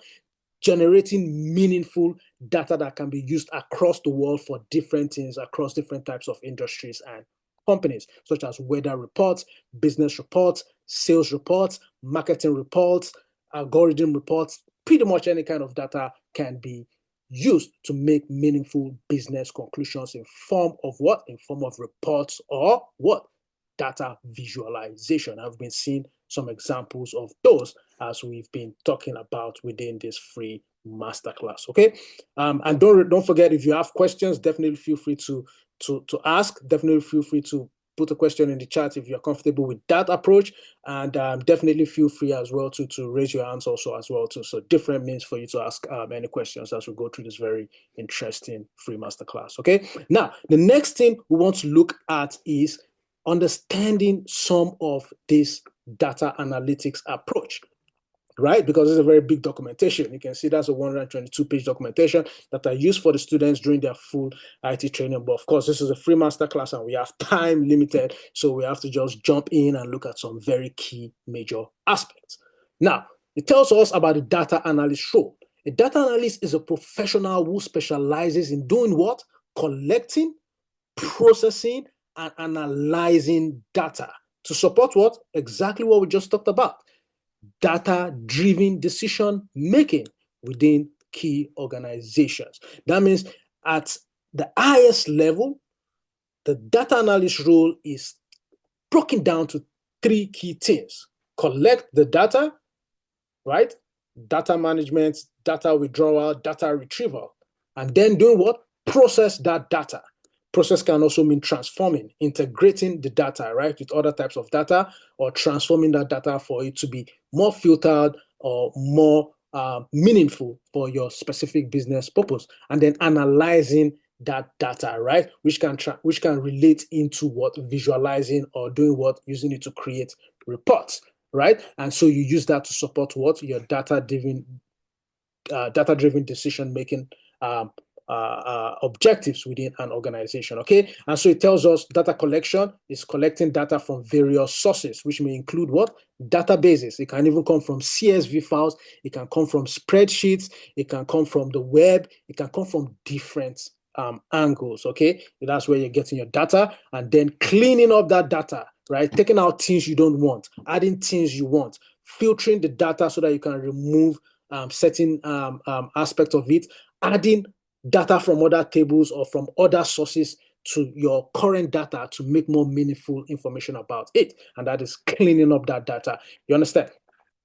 generating meaningful data that can be used across the world for different things, across different types of industries and companies, such as weather reports, business reports, sales reports, marketing reports, algorithm reports. Pretty much any kind of data can be used to make meaningful business conclusions in form of what? In form of reports or what? Data visualization. I've been seeing some examples of those as we've been talking about within this free masterclass. Okay, and don't forget, if you have questions, definitely feel free to ask. Definitely feel free to put a question in the chat if you're comfortable with that approach, and definitely feel free as well to raise your hands also as well too. So different means for you to ask any questions as we go through this very interesting free masterclass. Okay, now the next thing we want to look at is understanding some of this data analytics approach, right? Because it's a very big documentation. You can see that's a 122-page documentation that I use for the students during their full IT training. But of course, this is a free masterclass and we have time limited, so we have to just jump in and look at some very key major aspects. Now, it tells us about the data analyst role. A data analyst is a professional who specializes in doing what? Collecting, processing, and analyzing data to support what? Exactly what we just talked about. Data-driven decision making within key organizations. That means at the highest level, the data analyst role is broken down to three key things. Collect the data, right? Data management, data withdrawal, data retrieval. And then doing what? Process that data. Process can also mean transforming, integrating the data, right, with other types of data, or transforming that data for it to be more filtered or more meaningful for your specific business purpose. And then analyzing that data, right, which can relate into what? Visualizing, or doing what? Using it to create reports, right? And so you use that to support what? Your data-driven decision making objectives within an organization. Okay, and so it tells us data collection is collecting data from various sources, which may include what? Databases. It can even come from CSV files, it can come from spreadsheets, it can come from the web, it can come from different angles. Okay, that's where you're getting your data, and then cleaning up that data, right? Taking out things you don't want, adding things you want, filtering the data so that you can remove certain aspects of it, adding data from other tables or from other sources to your current data to make more meaningful information about it. And that is cleaning up that data. You understand?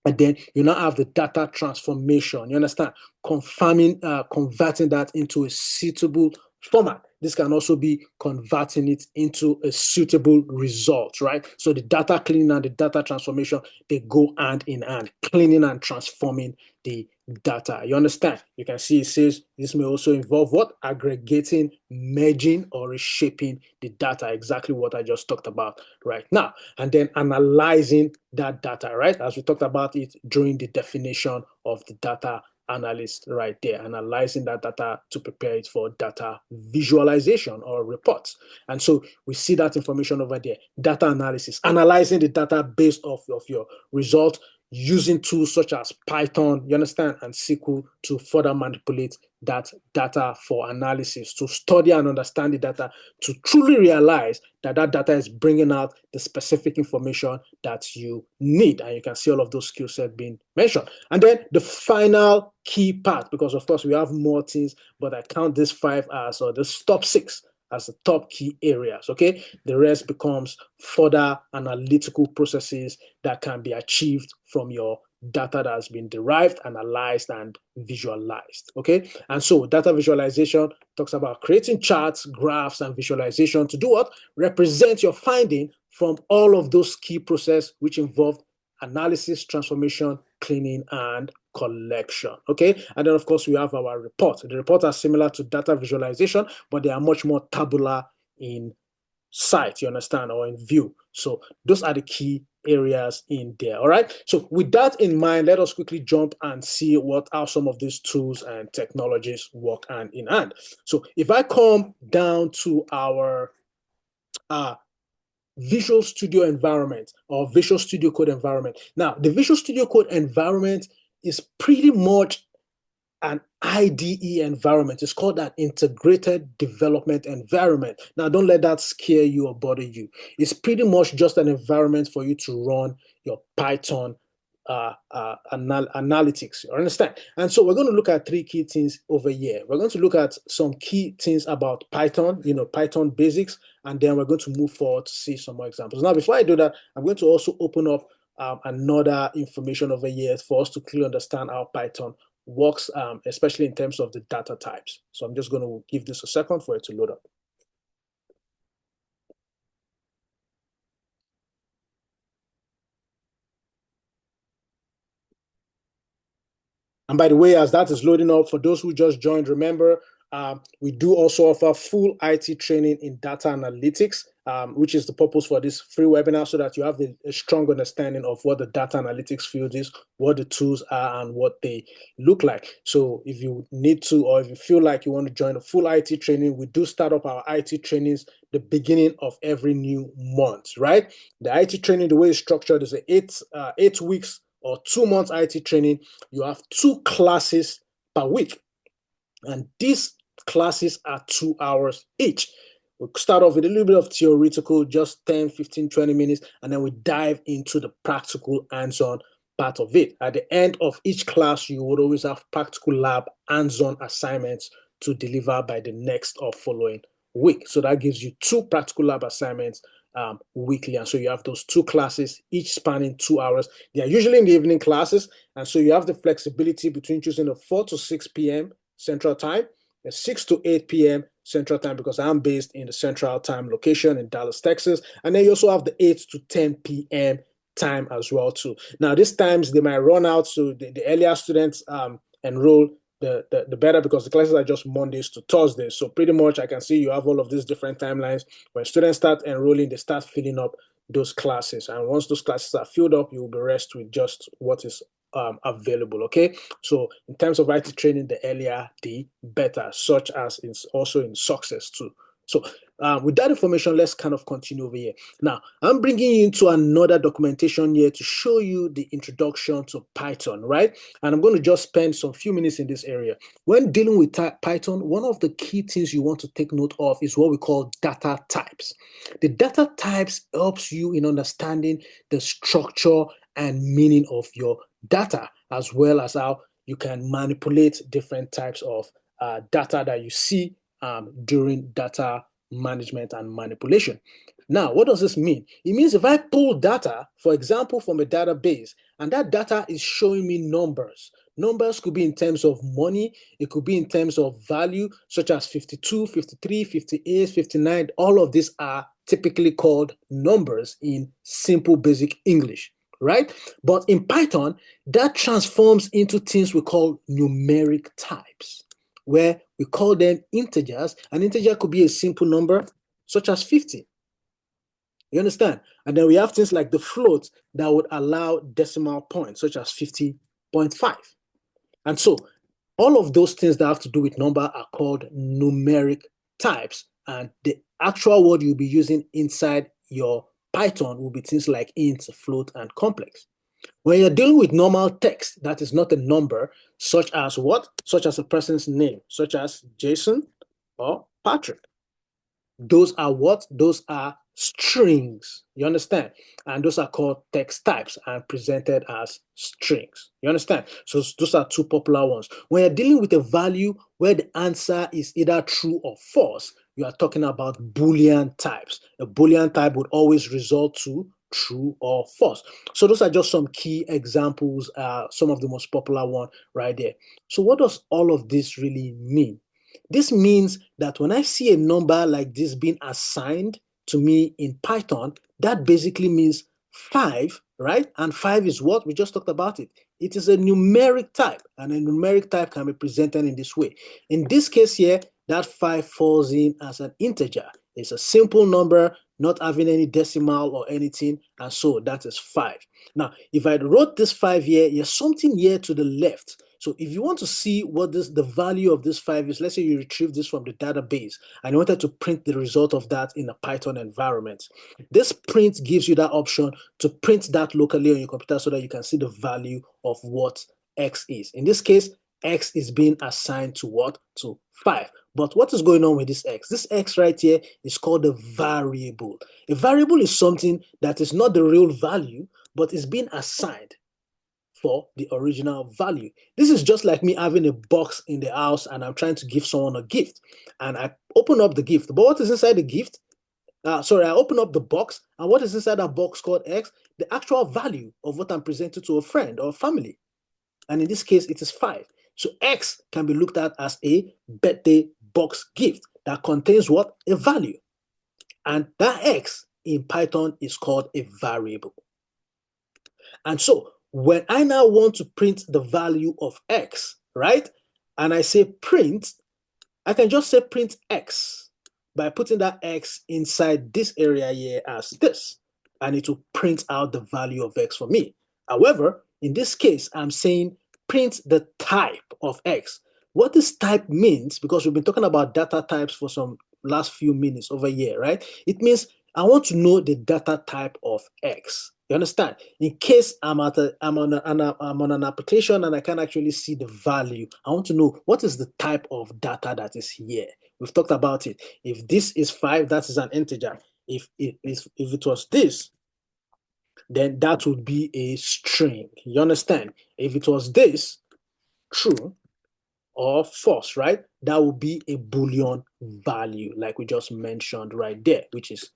And then you now have the data transformation. You understand? Converting that into a suitable format. This can also be converting it into a suitable result, right? So the data cleaning and the data transformation, they go hand in hand, cleaning and transforming the data. You understand? You can see it says this may also involve what? Aggregating, merging, or reshaping the data, exactly what I just talked about right now. And then analyzing that data, right? As we talked about it during the definition of the data analyst right there, analyzing that data to prepare it for data visualization or reports. And so we see that information over there, data analysis, analyzing the data based off of your result, using tools such as Python, you understand, and SQL to further manipulate that data for analysis, to study and understand the data, to truly realize that that data is bringing out the specific information that you need. And you can see all of those skill sets being mentioned. And then the final key part, because of course we have more things, but I count this 5 as, or this top 6 as the top key areas, okay? The rest becomes further analytical processes that can be achieved from your data that has been derived, analyzed, and visualized, okay? And so data visualization talks about creating charts, graphs, and visualization to do what? Represent your finding from all of those key processes which involve analysis, transformation, cleaning, and collection, okay? And then, of course, we have our report. The reports are similar to data visualization, but they are much more tabular in sight, you understand, or in view. So those are the key areas in there, all right? So with that in mind, let us quickly jump and see how some of these tools and technologies work hand in hand. So if I come down to our Visual Studio environment or Visual Studio Code environment. Now, the Visual Studio Code environment is pretty much an IDE environment. It's called an integrated development environment. Now, don't let that scare you or bother you. It's pretty much just an environment for you to run your Python analytics. You understand? And so we're going to look at 3 key things over here. We're going to look at some key things about Python, Python basics, and then we're going to move forward to see some more examples. Now, before I do that, I'm going to also open up another information over here for us to clearly understand how Python works, especially in terms of the data types. So I'm just going to give this a second for it to load up. And by the way, as that is loading up, for those who just joined, remember, we do also offer full IT training in data analytics, which is the purpose for this free webinar, so that you have a strong understanding of what the data analytics field is, what the tools are, and what they look like. So if you need to, or if you feel like you want to join a full IT training, we do start up our IT trainings the beginning of every new month, right? The IT training, the way it's structured, is 8 weeks or 2 months IT training. You have 2 classes per week, and these classes are 2 hours each. We'll start off with a little bit of theoretical, just 10, 15, 20 minutes, and then we dive into the practical hands-on part of it. At the end of each class, you would always have practical lab hands-on assignments to deliver by the next or following week. So that gives you 2 practical lab assignments weekly. And so you have those 2 classes, each spanning 2 hours. They are usually in the evening classes. And so you have the flexibility between choosing a 4 to 6 p.m. Central Time, a 6 to 8 p.m. Central Time, because I'm based in the Central Time location in Dallas, Texas. And then you also have the 8 to 10 p.m. time as well too. Now, these times, they might run out, so the earlier students enroll, the better, because the classes are just Mondays to Thursdays. So pretty much I can see you have all of these different timelines. When students start enrolling, they start filling up those classes. And once those classes are filled up, you will be rest with just what is available, okay? So in terms of IT training, the earlier, the better, such as also in success too. So with that information, let's kind of continue over here. Now, I'm bringing you into another documentation here to show you the introduction to Python, right? And I'm going to just spend some few minutes in this area. When dealing with Python, one of the key things you want to take note of is what we call data types. The data types helps you in understanding the structure and meaning of your data, as well as how you can manipulate different types of data that you see during data management and manipulation. Now, what does this mean? It means if I pull data, for example, from a database, and that data is showing me numbers, Numbers could be in terms of money. It could be in terms of value, such as 52, 53, 58, 59. All of these are typically called numbers in simple basic English, right? But in Python, that transforms into things we call numeric types, where we call them integers. An integer could be a simple number, such as 50. You understand? And then we have things like the float that would allow decimal points, such as 50.5. And so all of those things that have to do with number are called numeric types. And the actual word you'll be using inside your Python will be things like int, float, and complex. When you're dealing with normal text that is not a number, such as what? Such as a person's name, such as Jason or Patrick. Those are what? Those are strings. You understand? And those are called text types and presented as strings. You understand? So those are two popular ones. When you're dealing with a value where the answer is either true or false, you are talking about Boolean types. A Boolean type would always result to true or false. So those are just some key examples, some of the most popular one right there. So what does all of this really mean? This means that when I see a number like this being assigned to me in Python, that basically means 5, right? And 5 is what? We just talked about it. It is a numeric type, and a numeric type can be presented in this way. In this case here, that 5 falls in as an integer. It's a simple number, not having any decimal or anything, and so that is 5. Now, if I wrote this 5 here, there's something here to the left. So if you want to see what the value of this 5 is, let's say you retrieve this from the database and you wanted to print the result of that in a Python environment. This print gives you that option to print that locally on your computer so that you can see the value of what X is. In this case, X is being assigned to what? To 5. But what is going on with this X? This X right here is called a variable. A variable is something that is not the real value, but is being assigned for the original value. This is just like me having a box in the house and I'm trying to give someone a gift. And I open up the gift. But what is inside the gift? I open up the box, and what is inside that box called X? The actual value of what I'm presenting to a friend or family. And in this case, it is 5. So X can be looked at as a birthday box gift that contains what? A value. And that X in Python is called a variable. And so when I now want to print the value of X, right? And I say print, I can just say print X by putting that X inside this area here as this. And it will print out the value of X for me. However, in this case, I'm saying print the type of X. What this type means, because we've been talking about data types for some last few minutes over here, right? It means I want to know the data type of X. You understand? In case I'm on an application and I can't actually see the value, I want to know what is the type of data that is here. We've talked about it. If this is 5, that is an integer. If it was this, then that would be a string. You understand? If it was this, true or false, right? That would be a Boolean value, like we just mentioned right there, which is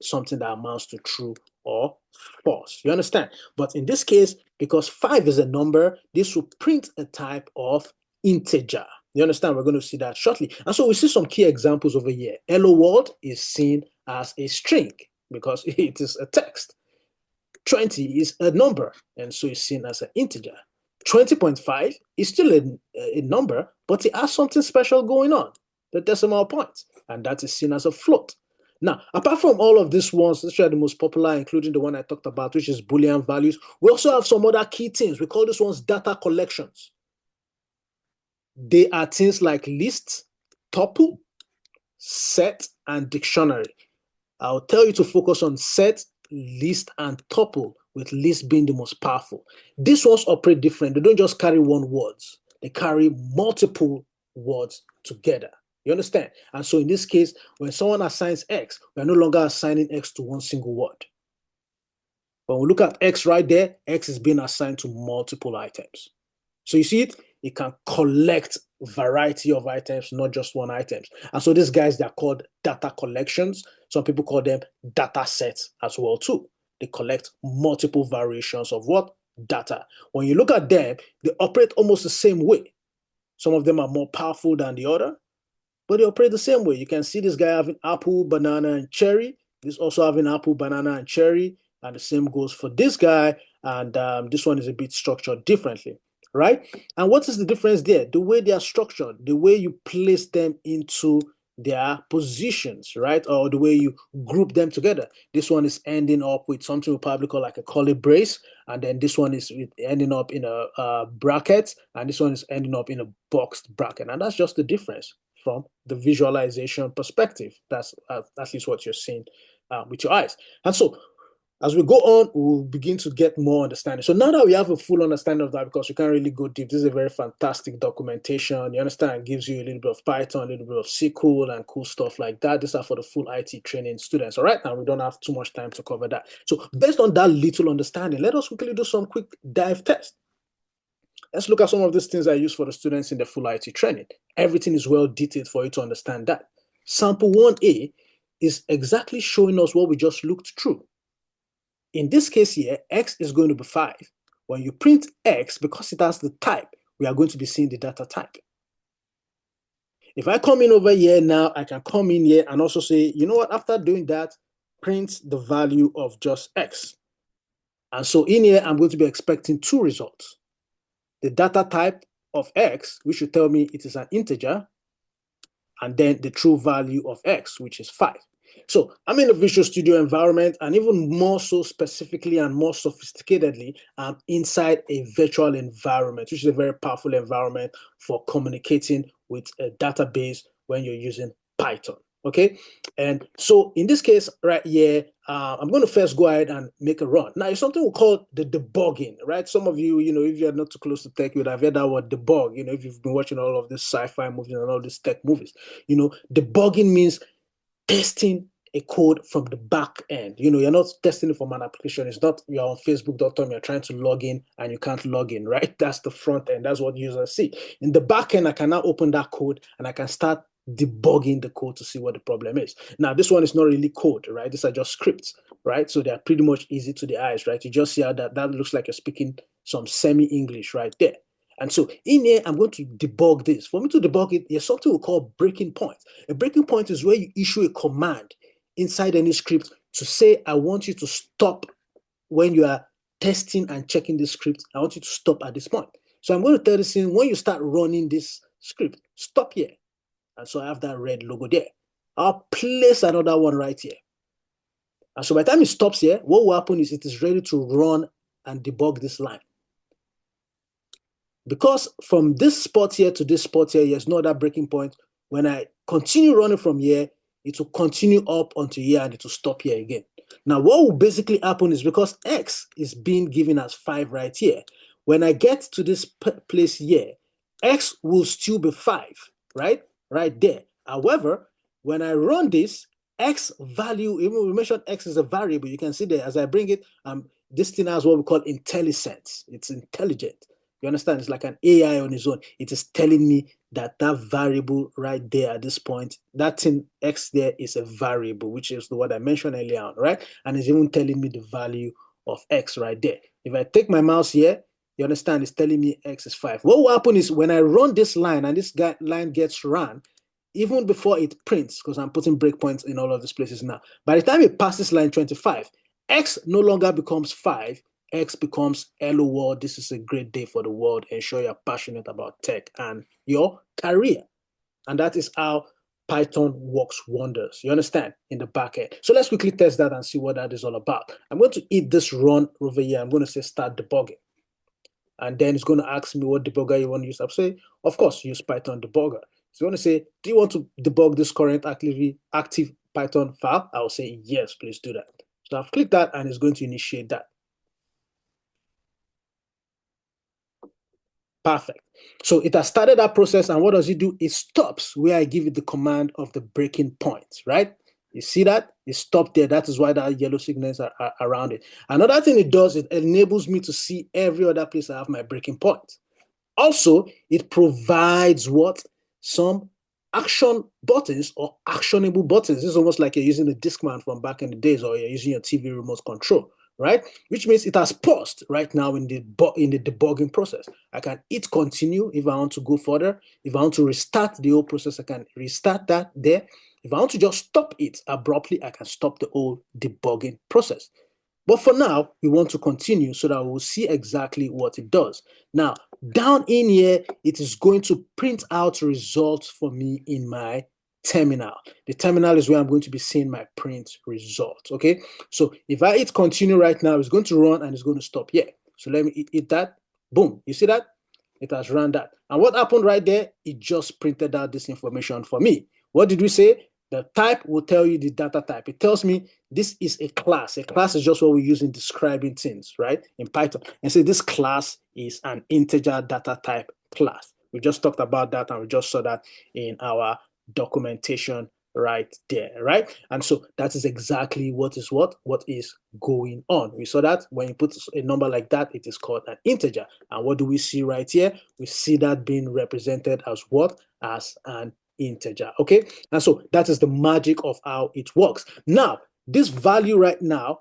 something that amounts to true or false. You understand? But in this case, because 5 is a number, this will print a type of integer. You understand? We're going to see that shortly. And so we see some key examples over here. Hello world is seen as a string because it is a text. 20 is a number, and so it's seen as an integer. 20.5 is still a number, but it has something special going on, the decimal point, and that is seen as a float. Now, apart from all of these ones, which are the most popular, including the one I talked about, which is Boolean values, we also have some other key things. We call these ones data collections. They are things like list, tuple, set, and dictionary. I'll tell you to focus on set, list, and tuple, with list being the most powerful. These ones operate different. They don't just carry one words. They carry multiple words together. You understand? And so in this case, when someone assigns X, we are no longer assigning X to one single word. When we look at X right there, X is being assigned to multiple items. So you see it? It can collect a variety of items, not just one item. And so these guys, they're called data collections. Some people call them data sets as well too. They collect multiple variations of what? data. When you look at them, they operate almost the same way. Some of them are more powerful than the other, but they operate the same way. You can see this guy having apple, banana, and cherry. This also having apple, banana, and cherry. And the same goes for this guy. And this one is a bit structured differently, right? And what is the difference there? The way they are structured, the way you place them into their positions, right? Or the way you group them together. This one is ending up with something we probably call like a curly brace. And then this one is ending up in a bracket. And this one is ending up in a boxed bracket. And that's just the difference from the visualization perspective. That's at least what you're seeing with your eyes. And so as we go on, we'll begin to get more understanding. So now that we have a full understanding of that, because we can't really go deep, this is a very fantastic documentation. You understand? It gives you a little bit of Python, a little bit of SQL, and cool stuff like that. These are for the full IT training students, all right? And we don't have too much time to cover that. So based on that little understanding, let us quickly do some quick dive tests. Let's look at some of these things I use for the students in the full IT training. Everything is well detailed for you to understand that. Sample 1A is exactly showing us what we just looked through. In this case here, X is going to be 5. When you print X, because it has the type, we are going to be seeing the data type. If I come in over here now, I can come in here and also say, you know what, after doing that, print the value of just X. And so in here, I'm going to be expecting 2 results. The data type of X, which should tell me it is an integer, and then the true value of X, which is 5. So I'm in a Visual Studio environment, and even more so specifically and more sophisticatedly, I'm inside a virtual environment, which is a very powerful environment for communicating with a database when you're using Python. Okay, and so in this case right here, I'm going to first go ahead and make a run. Now, it's something we call the debugging, right? Some of you, if you're not too close to tech, you would have heard that word debug. If you've been watching all of this sci-fi movies and all these tech movies, debugging means testing a code from the back end. You're not testing it from an application. It's not you're on facebook.com, you're trying to log in and you can't log in, right? That's the front end. That's what users see. In the back end, I can now open that code and I can start debugging the code to see what the problem is. Now, this one is not really code, right? These are just scripts, right? So they're pretty much easy to the eyes, right? You just see how that looks like you're speaking some semi-English right there. And so in here, I'm going to debug this. For me to debug it, there's something we call breaking point. A breaking point is where you issue a command inside any script to say, I want you to stop when you are testing and checking the script. I want you to stop at this point. So I'm going to tell this thing, when you start running this script, stop here. And so I have that red logo there. I'll place another one right here. And so by the time it stops here, what will happen is it is ready to run and debug this line. Because from this spot here to this spot here, there's no other breaking point. When I continue running from here, it will continue up until here and it will stop here again. Now, what will basically happen is because X is being given as 5 right here, when I get to this place here, X will still be 5, right? Right there. However, when I run this, X value, even we mentioned X is a variable, you can see there as I bring it, this thing has what we call intelligence. It's intelligent. You understand? It's like an AI on its own. It is telling me that variable right there at this point, that thing X there is a variable, which is what I mentioned earlier on, right? And it's even telling me the value of X right there. If I take my mouse here, you understand, it's telling me X is 5. What will happen is when I run this line and this line gets run, even before it prints, because I'm putting breakpoints in all of these places now, by the time it passes line 25, X no longer becomes 5, X becomes hello world. This is a great day for the world. Ensure you're passionate about tech and your career. And that is how Python works wonders. You understand? In the back end. So let's quickly test that and see what that is all about. I'm going to hit this run over here. I'm going to say start debugging. And then it's going to ask me what debugger you want to use. I'll say, of course, use Python debugger. It's going to say, do you want to debug this current active Python file? I'll say, yes, please do that. So I've clicked that and it's going to initiate that. Perfect. So it has started that process, and what does it do? It stops where I give it the command of the breaking point, right? You see that? It stopped there. That is why that yellow signals are around it. Another thing it does, it enables me to see every other place I have my breaking point. Also, it provides what? Some action buttons or actionable buttons. It's almost like you're using a Discman from back in the days, or you're using your TV remote control, right? Which means it has paused right now in the debugging process. I can hit continue if I want to go further. If I want to restart the whole process, I can restart that there. If I want to just stop it abruptly, I can stop the whole debugging process. But for now, we want to continue so that we'll see exactly what it does. Now, down in here, it is going to print out results for me in my terminal. The terminal is where I'm going to be seeing my print results, okay? So if I hit continue right now, it's going to run and it's going to stop here. So let me hit that. Boom. You see that? It has run that. And what happened right there? It just printed out this information for me. What did we say? The type will tell you the data type. It tells me this is a class. A class is just what we use in describing things, right? In Python. And so this class is an integer data type class. We just talked about that and we just saw that in our documentation right there, right? And so that is exactly what is going on. We saw that when you put a number like that, it is called an integer. And what do we see right here? We see that being represented as what? As an integer, okay? And so that is the magic of how it works. Now, this value right now,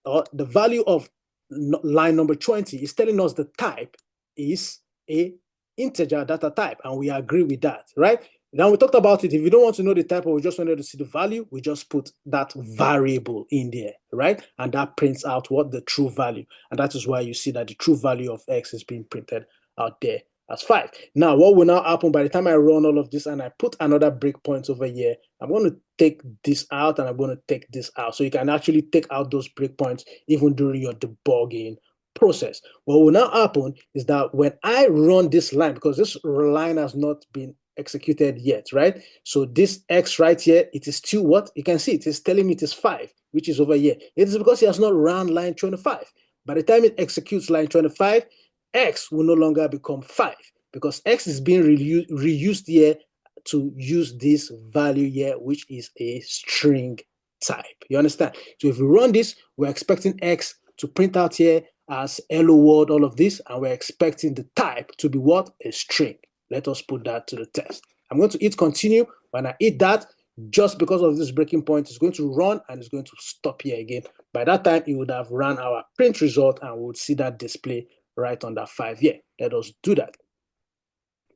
or the value of line number 20 is telling us the type is a integer data type, and we agree with that, right? Now we talked about it. If you don't want to know the type, or we just wanted to see the value, we just put that variable in there, right? And that prints out what? The true value. And that is why you see that the true value of X is being printed out there as 5. Now, what will now happen by the time I run all of this and I put another breakpoint over here, I'm going to take this out and I'm going to take this out. So you can actually take out those breakpoints even during your debugging process. What will now happen is that when I run this line, because this line has not been executed yet, right? So this X right here, it is still what? You can see it is telling me it is 5, which is over here. It is because it has not run line 25. By the time it executes line 25, X will no longer become 5 because X is being reused here to use this value here, which is a string type. You understand? So if we run this, we're expecting X to print out here as hello world, all of this, and we're expecting the type to be what? A string. Let us put that to the test. I'm going to hit continue. When I hit that, just because of this breaking point, it's going to run and it's going to stop here again. By that time, it would have run our print result and we would see that display right on that 5 here. Let us do that.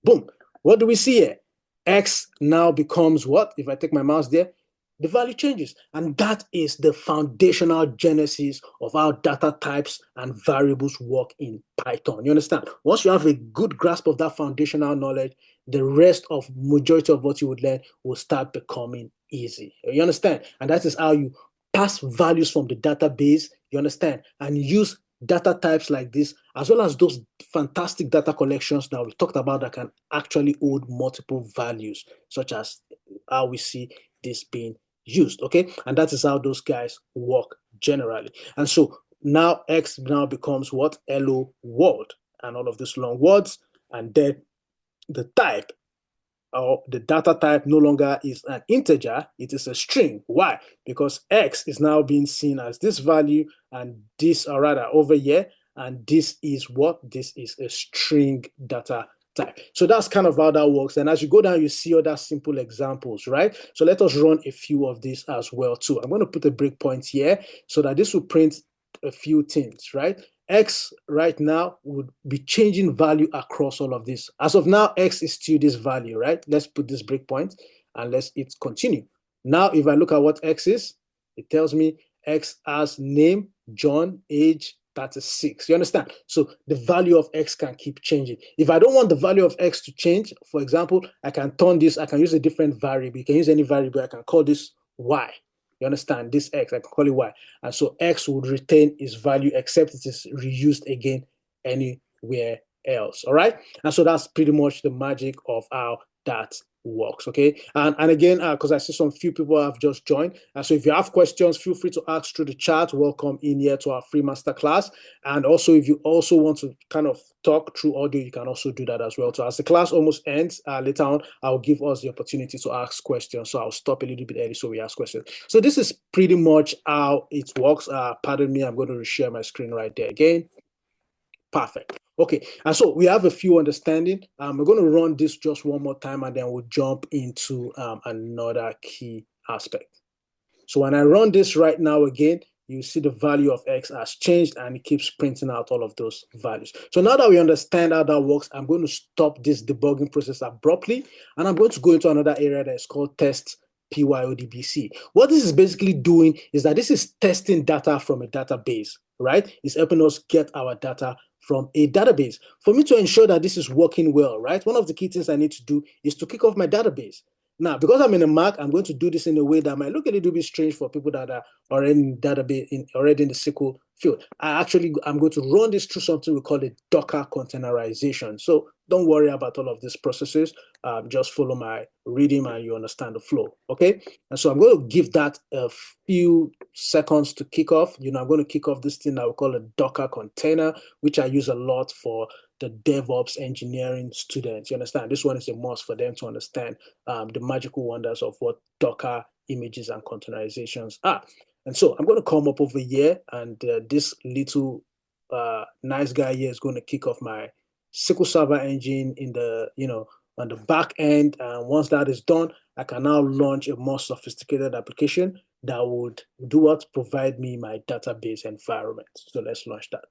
Boom. What do we see here? X now becomes what? If I take my mouse there, the value changes. And that is the foundational genesis of how data types and variables work in Python. You understand? Once you have a good grasp of that foundational knowledge, the rest of majority of what you would learn will start becoming easy. You understand? And that is how you pass values from the database, you understand, and use data types like this, as well as those fantastic data collections that we talked about that can actually hold multiple values, such as how we see this being used, okay? And that is how those guys work generally. And so now X now becomes what? Hello world, and all of these long words, and then the type or the data type no longer is an integer, it is a string. Why? Because X is now being seen as this value and this, or rather over here, and this is what? This is a string data type. So that's kind of how that works. And as you go down, you see other simple examples, right? So let us run a few of these as well too. I'm going to put a breakpoint here so that this will print a few things, right? X right now would be changing value across all of this. As of now, X is still this value, right? Let's put this breakpoint and let's hit continue. Now, if I look at what X is, it tells me X has name, John, age, 36. You understand? So the value of X can keep changing. If I don't want the value of X to change, for example, I can turn this, I can use a different variable. You can use any variable. I can call this Y. You understand? This X, I can call it Y. And so X would retain its value except it is reused again anywhere else. All right? And so that's pretty much the magic of how that works, okay? And again, because I see some few people have just joined, so if you have questions, feel free to ask through the chat. Welcome in here to our free masterclass. And also, if you also want to kind of talk through audio, you can also do that as well. So as the class almost ends, later on, I'll give us the opportunity to ask questions. So I'll stop a little bit early so we ask questions. So this is pretty much how it works. Pardon me, I'm going to reshare my screen right there again. Perfect. Okay, and so we have a few understanding. We're going to run this just one more time and then we'll jump into another key aspect. So when I run this right now again, you see the value of X has changed and it keeps printing out all of those values. So now that we understand how that works, I'm going to stop this debugging process abruptly, and I'm going to go into another area that is called test PYODBC. What this is basically doing is that this is testing data from a database, right? It's helping us get our data from a database. For me to ensure that this is working well, right? One of the key things I need to do is to kick off my database. Now, because I'm in a Mac, I'm going to do this in a way that might look a little bit strange for people that are already in database, already in the SQL field. I'm going to run this through something we call a Docker containerization. So don't worry about all of these processes. Just follow my reading and you understand the flow, okay? And so I'm going to give that a few seconds to kick off. I'm going to kick off this thing that we call a Docker container, which I use a lot for the DevOps engineering students. You understand? This one is a must for them to understand the magical wonders of what Docker images and containerizations are. And so I'm going to come up over here, and this little nice guy here is going to kick off my SQL Server engine in the, on the back end. And once that is done, I can now launch a more sophisticated application that would do what? Provide me my database environment. So let's launch that.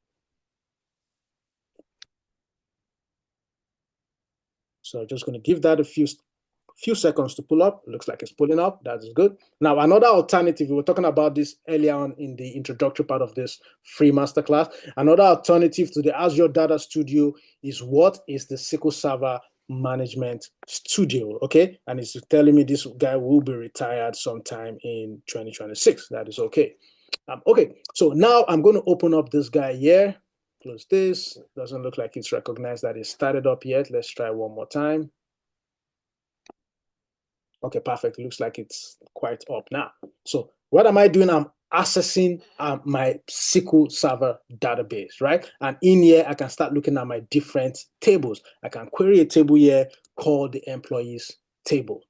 So I'm just going to give that a few seconds to pull up. It looks like it's pulling up. That is good. Now, another alternative, we were talking about this earlier on in the introductory part of this free masterclass. Another alternative to the Azure Data Studio is what is the SQL Server Management Studio, okay? And it's telling me this guy will be retired sometime in 2026. That is okay. Okay, so now I'm going to open up this guy here. Close this. Doesn't look like it's recognized that it started up yet. Let's try one more time. Okay, perfect. Looks like it's quite up now. So what am I doing? I'm accessing my SQL Server database, right? And in here, I can start looking at my different tables. I can query a table here called the employees table,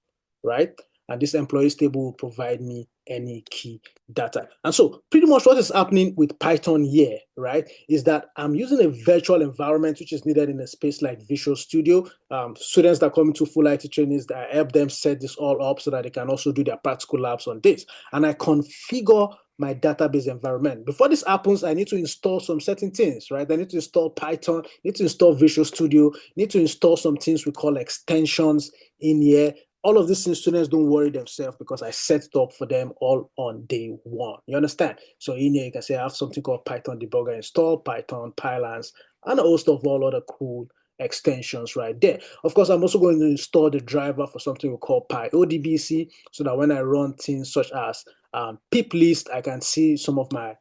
right? And this employees table will provide me any key data. And so pretty much what is happening with Python here, right, is that I'm using a virtual environment which is needed in a space like Visual Studio. Students that come into full IT trainings, that I help them set this all up so that they can also do their practical labs on this. And I configure my database environment. Before this happens, I need to install some certain things, right? I need to install Python, need to install Visual Studio, need to install some things we call extensions in here. All of these things, students don't worry themselves because I set it up for them all on day one. You understand? So in here, you can say I have something called Python debugger installed, Python, Pylons, and a host of all other cool extensions right there. Of course, I'm also going to install the driver for something we call PyODBC so that when I run things such as pip list, I can see some of my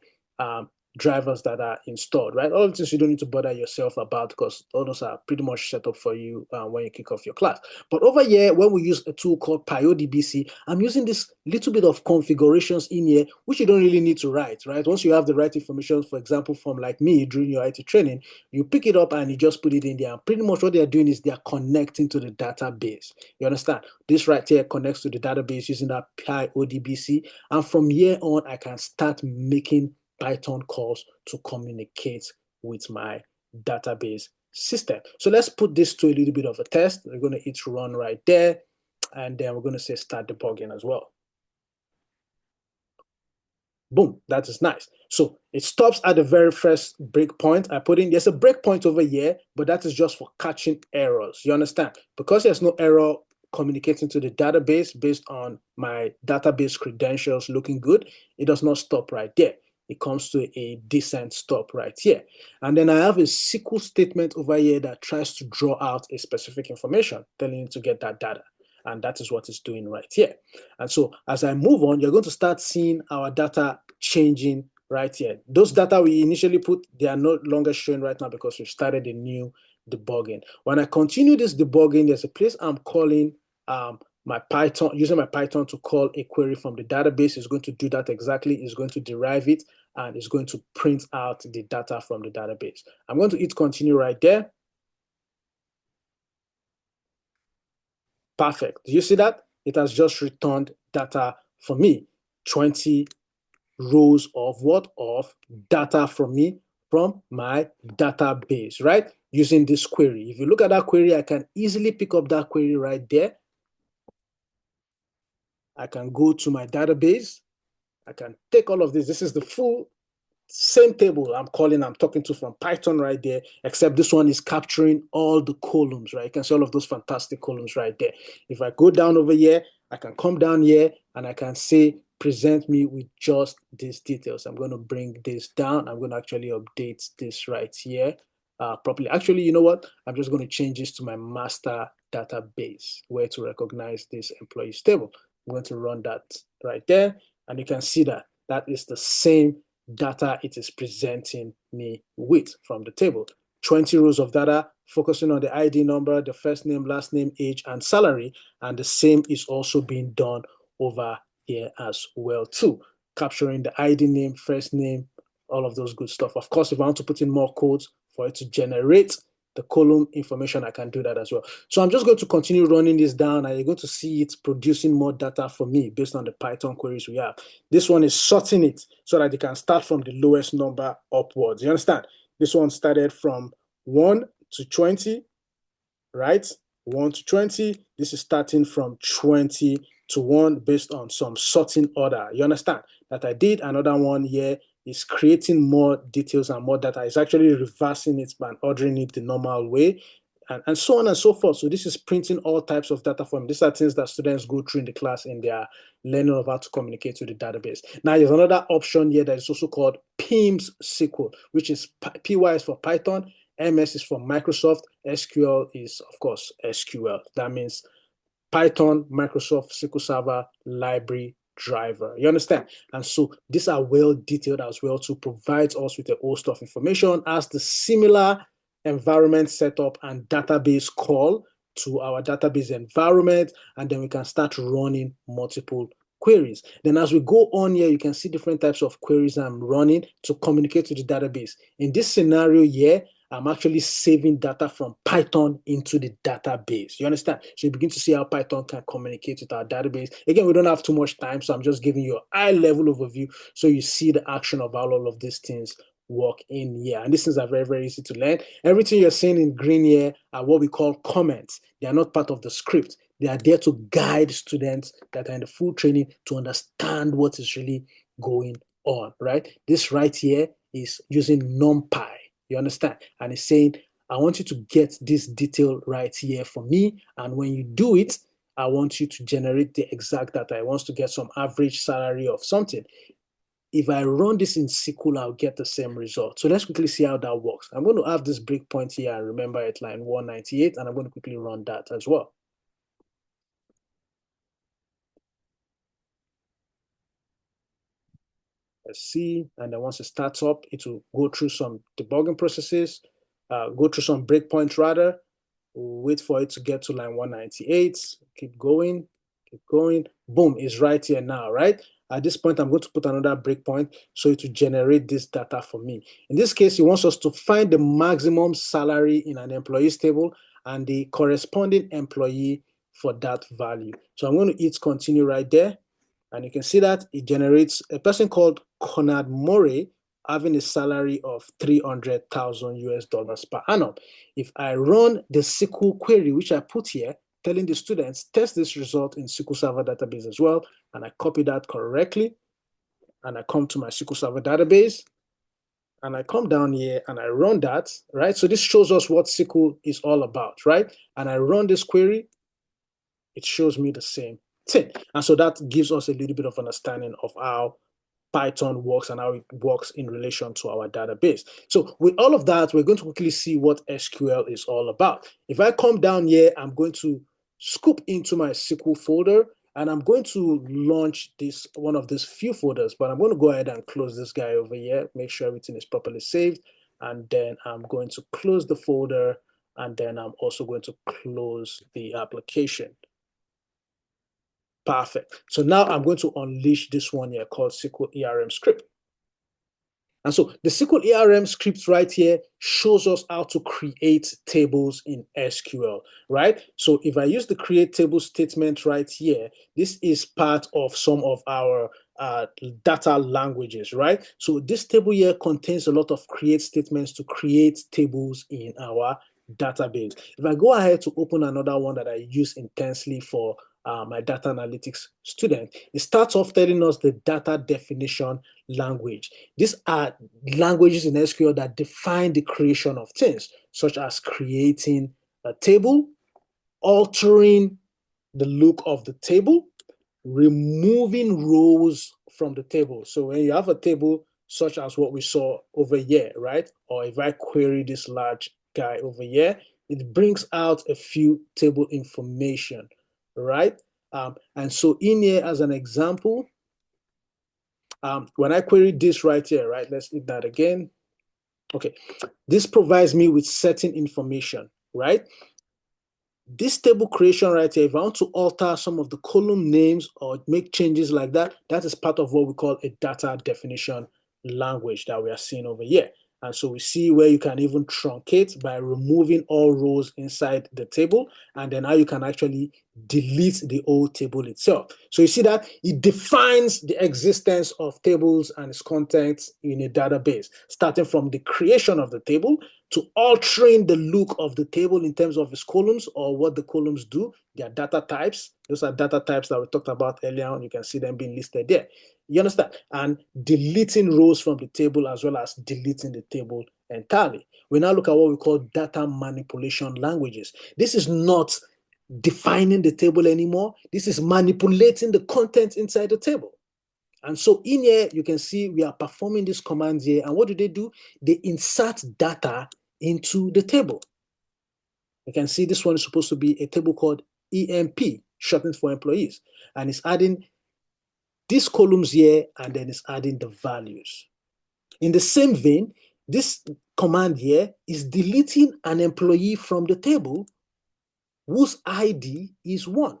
drivers that are installed, right? All the things you don't need to bother yourself about because all those are pretty much set up for you when you kick off your class. But over here, when we use a tool called PyODBC, I'm using this little bit of configurations in here, which you don't really need to write, right? Once you have the right information, for example, from like me during your IT training, you pick it up and you just put it in there. And pretty much what they're doing is they're connecting to the database. You understand? This right here connects to the database using that PyODBC. And from here on, I can start making Python calls to communicate with my database system. So let's put this to a little bit of a test. We're going to hit run right there, and then we're going to say start debugging as well. Boom, that is nice. So it stops at the very first breakpoint. I put in, there's a breakpoint over here, but that is just for catching errors. You understand? Because there's no error communicating to the database based on my database credentials looking good, it does not stop right there. It comes to a decent stop right here. And then I have a SQL statement over here that tries to draw out a specific information, telling it to get that data. And that is what it's doing right here. And so as I move on, you're going to start seeing our data changing right here. Those data we initially put, they are no longer showing right now because we've started a new debugging. When I continue this debugging, there's a place I'm calling my Python, using my Python to call a query from the database. Is going to do that exactly. It's going to derive it and it's going to print out the data from the database. I'm going to hit continue right there. Perfect. Do you see that? It has just returned data for me. 20 rows of what? Of data from me from my database, right? Using this query. If you look at that query, I can easily pick up that query right there. I can go to my database I can take all of this. This is the full same table I'm talking to from Python right there, except this one is capturing all the columns, right? You can see all of those fantastic columns right there. If I go down over here, I can come down here and I can say, present me with just these details. I'm going to bring this down. I'm going to actually update this right here properly. Actually, you know what? I'm just going to change this to my master database where to recognize this employees table. I'm going to run that right there. And you can see that that is the same data it is presenting me with from the table. 20 rows of data focusing on the ID number, the first name, last name, age, and salary. And the same is also being done over here as well too, capturing the ID name, first name, all of those good stuff. Of course, if I want to put in more codes for it to generate the column information, I can do that as well. So I'm just going to continue running this down and you're going to see it producing more data for me based on the Python queries we have. This one is sorting it so that it can start from the lowest number upwards. You understand? This one started from 1 to 20, right? 1 to 20. This is starting from 20 to 1 based on some sorting order. You understand? That I did another one here is creating more details and more data. It's actually reversing it and ordering it the normal way. And so on and so forth. So this is printing all types of data for me. These are things that students go through in the class in their learning of how to communicate with the database. Now, there's another option here that is also called PIMS SQL, which is PY is for Python, MS is for Microsoft, SQL is, of course, SQL. That means Python, Microsoft SQL Server, library, driver. You understand? And so these are well detailed as well to provide us with a host of information as the similar environment setup and database call to our database environment, and then we can start running multiple queries. Then as we go on here, you can see different types of queries I'm running to communicate to the database. In this scenario here, I'm actually saving data from Python into the database. You understand? So you begin to see how Python can communicate with our database. Again, we don't have too much time, so I'm just giving you a high-level overview so you see the action of how all of these things work in here. And these things are very, very easy to learn. Everything you're seeing in green here are what we call comments. They are not part of the script. They are there to guide students that are in the full training to understand what is really going on, right? This right here is using NumPy. You understand? And it's saying, I want you to get this detail right here for me. And when you do it, I want you to generate the exact data. I want to get some average salary of something. If I run this in SQL, I'll get the same result. So let's quickly see how that works. I'm going to have this breakpoint here and remember at line 198, and I'm going to quickly run that as well. Let's see, and then once it starts up, it will go through some debugging processes, go through some breakpoints rather. We'll wait for it to get to line 198. Keep going, keep going. Boom, it's right here now, right? At this point, I'm going to put another breakpoint so it will generate this data for me. In this case, he wants us to find the maximum salary in an employees table and the corresponding employee for that value. So I'm going to hit continue right there. And you can see that it generates a person called Conrad Murray having a salary of 300,000 US dollars per annum. If I run the SQL query, which I put here, telling the students, test this result in SQL Server database as well, and I copy that correctly, and I come to my SQL Server database, and I come down here and I run that, right? So this shows us what SQL is all about, right? And I run this query, it shows me the same thing. And so that gives us a little bit of understanding of how Python works and how it works in relation to our database. So with all of that, we're going to quickly see what SQL is all about. If I come down here, I'm going to scoop into my SQL folder and I'm going to launch this one of these few folders, but I'm going to go ahead and close this guy over here, make sure everything is properly saved. And then I'm going to close the folder and then I'm also going to close the application. Perfect. So now I'm going to unleash this one here called SQL ERM script. And so the SQL ERM script right here shows us how to create tables in SQL, right? So if I use the create table statement right here, this is part of some of our data languages, right? So this table here contains a lot of create statements to create tables in our database. If I go ahead to open another one that I use intensely for my data analytics student. It starts off telling us the data definition language. These are languages in SQL that define the creation of things, such as creating a table, altering the look of the table, removing rows from the table. So when you have a table such as what we saw over here, right? Or if I query this large guy over here, it brings out a few table information, right? And so in here, as an example, when I query this right here, right? Let's hit that again. Okay, this provides me with certain information, right? This table creation right here, if I want to alter some of the column names or make changes like that, that is part of what we call a data definition language that we are seeing over here. And so we see where you can even truncate by removing all rows inside the table, and then how you can actually delete the old table itself. So you see that it defines the existence of tables and its contents in a database, starting from the creation of the table to altering the look of the table in terms of its columns or what the columns do. Their data types. Those are data types that we talked about earlier on. You can see them being listed there. You understand? And deleting rows from the table as well as deleting the table entirely. We now look at what we call data manipulation languages. This is not defining the table anymore. This is manipulating the content inside the table. And so in here, you can see we are performing these commands here. And what do? They insert data into the table. You can see this one is supposed to be a table called EMP, shortened for employees. And it's adding these columns here, and then it's adding the values. In the same vein, this command here is deleting an employee from the table whose ID is 1.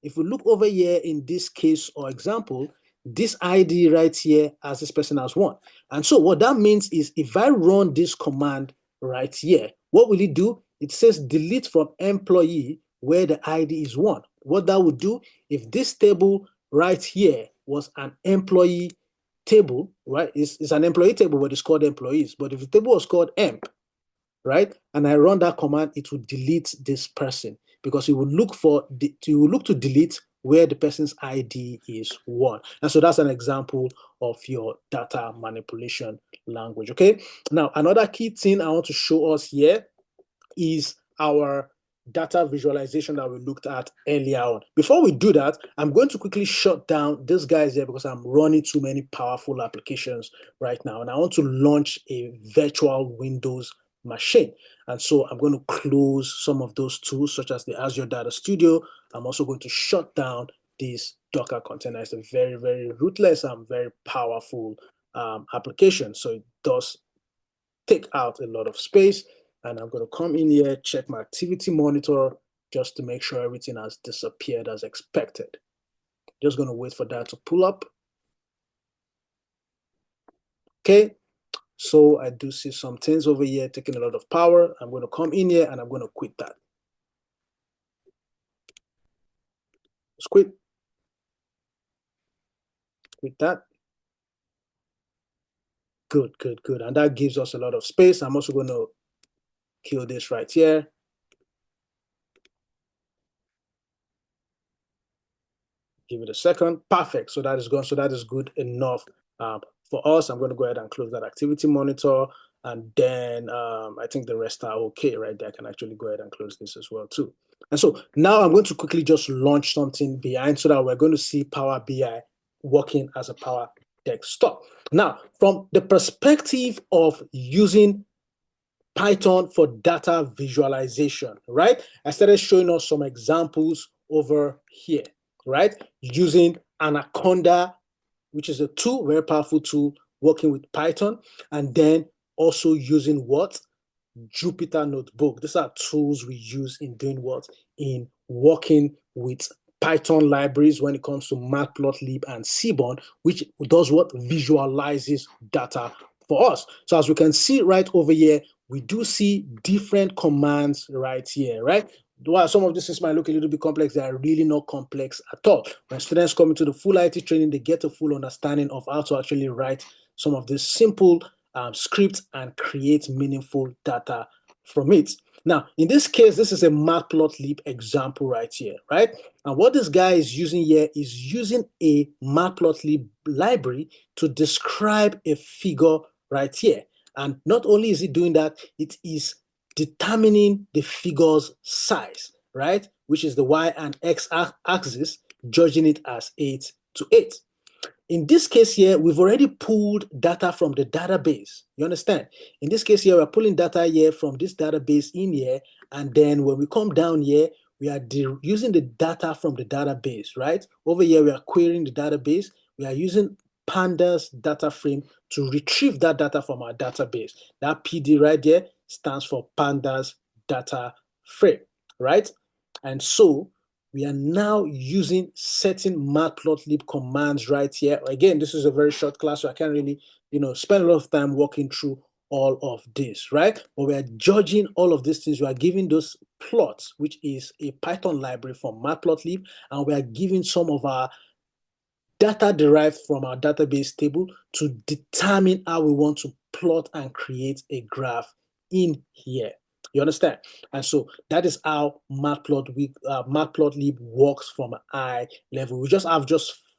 If we look over here in this case or example, this ID right here as this person has 1. And so what that means is if I run this command right here, what will it do? It says delete from employee where the ID is 1. What that would do, if this table right here was an employee table, right? It's an employee table, but it's called employees. But if the table was called emp, right, and I run that command, it will delete this person because it will look to delete where the person's ID is 1. And so that's an example of your data manipulation language. Okay. Now, another key thing I want to show us here is our data visualization that we looked at earlier on. Before we do that, I'm going to quickly shut down this guys here because I'm running too many powerful applications right now. And I want to launch a virtual Windows machine. And so I'm going to close some of those tools, such as the Azure Data Studio. I'm also going to shut down this Docker container. It's a very, very rootless and very powerful application. So it does take out a lot of space. And I'm going to come in here, check my activity monitor just to make sure everything has disappeared as expected. Just going to wait for that to pull up. Okay, so I do see some things over here taking a lot of power. I'm going to come in here and I'm going to quit that. Let's quit. Quit that. Good, good, good. And that gives us a lot of space. I'm also going to kill this right here. Give it a second. Perfect. So that is gone. So that is good enough for us. I'm going to go ahead and close that activity monitor. And then I think the rest are okay right there. I can actually go ahead and close this as well too. And so now I'm going to quickly just launch something behind so that we're going to see Power BI working as a Power Desktop. Now, from the perspective of using Python for data visualization, right? I started showing us some examples over here, right? Using Anaconda, which is a tool, very powerful tool, working with Python, and then also using what? Jupyter Notebook. These are tools we use in doing what? In working with Python libraries when it comes to Matplotlib and Seaborn, which does what? Visualizes data for us. So as we can see right over here, we do see different commands right here, right? While some of this might look a little bit complex, they are really not complex at all. When students come into the full IT training, they get a full understanding of how to actually write some of these simple scripts and create meaningful data from it. Now, in this case, this is a matplotlib example right here, right? And what this guy is using here is using a matplotlib library to describe a figure right here. And not only is it doing that, it is determining the figure's size, right? Which is the y and x axis, judging it as 8 to 8. In this case here, we've already pulled data from the database. You understand? In this case here, we're pulling data here from this database in here. And then when we come down here, we are using the data from the database, right? Over here, we are querying the database. We are using pandas data frame to retrieve that data from our database. That PD right there stands for pandas data frame, right? And so we are now using certain matplotlib commands right here. Again, this is a very short class, so I can't really, spend a lot of time walking through all of this, right? But we are judging all of these things. We are giving those plots, which is a Python library from matplotlib, and we are giving some of our data derived from our database table to determine how we want to plot and create a graph in here. You understand? And so that is how matplotlib works from an eye level. We just have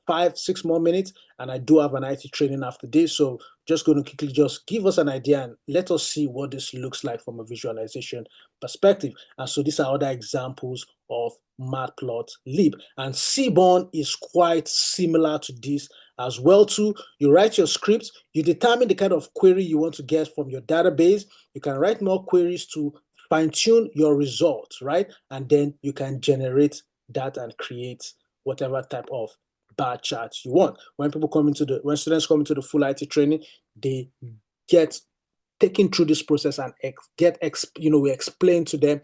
5-6 more minutes, and I do have an IT training after this. So just going to quickly just give us an idea and let us see what this looks like from a visualization perspective. And so these are other examples of matplotlib. And Seaborn is quite similar to this as well too. You write your script, you determine the kind of query you want to get from your database. You can write more queries to fine-tune your results, right? And then you can generate that and create whatever type of bar charts you want. When students come into the full IT training, they get taken through this process and we explain to them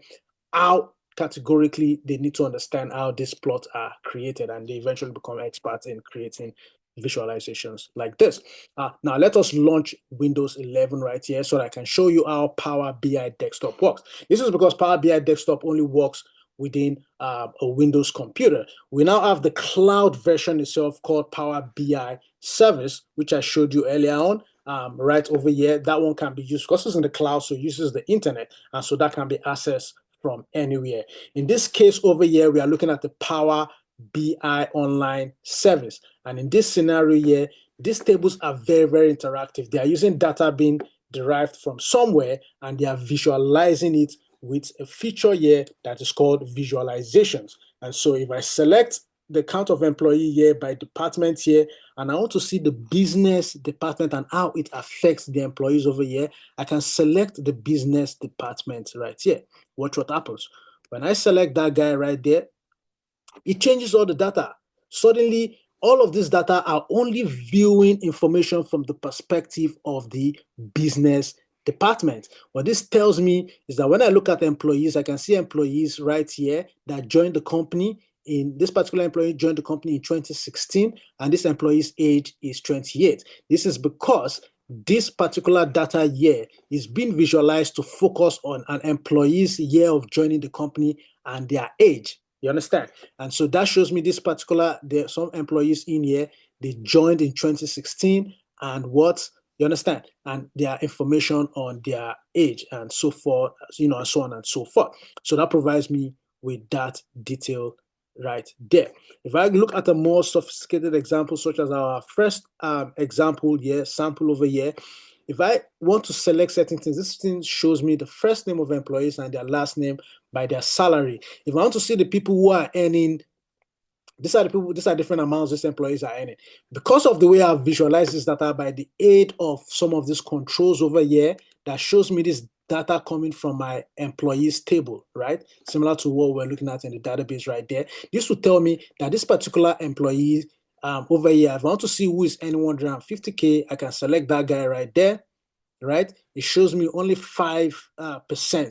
how categorically they need to understand how these plots are created, and they eventually become experts in creating visualizations like this. Now let us launch Windows 11 right here so that I can show you how Power BI Desktop works. This is because Power BI Desktop only works within a Windows computer. We now have the cloud version itself called Power BI Service, which I showed you earlier on. Right over here, that one can be used because it's in the cloud, so it uses the internet, and so that can be accessed from anywhere. In this case over here, we are looking at the Power BI online service. And in this scenario here, these tables are very, very interactive. They are using data being derived from somewhere, and they are visualizing it with a feature here that is called visualizations. And so if I select the count of employee here by department here, and I want to see the business department and how it affects the employees over here, I can select the business department right here. Watch what happens. When I select that guy right there, it changes all the data. Suddenly, all of this data are only viewing information from the perspective of the business department. What this tells me is that when I look at employees, I can see employees right here that joined the company. In this particular employee joined the company in 2016, and this employee's age is 28. This is because this particular data year is being visualized to focus on an employee's year of joining the company and their age. You understand? And so that shows me this particular, there are some employees in here, they joined in 2016, and what, you understand? And their information on their age and so forth, and so on and so forth. So that provides me with that detail right there. If I look at a more sophisticated example, such as our first example here, sample over here, if I want to select certain things, this thing shows me the first name of employees and their last name by their salary. If I want to see the people who are earning, these are different amounts these employees are earning. Because of the way I've visualized this data by the aid of some of these controls over here, that shows me this data coming from my employees table, right? Similar to what we're looking at in the database right there. This will tell me that this particular employee over here, if I want to see who is earning 150K, I can select that guy right there, right? It shows me only 5%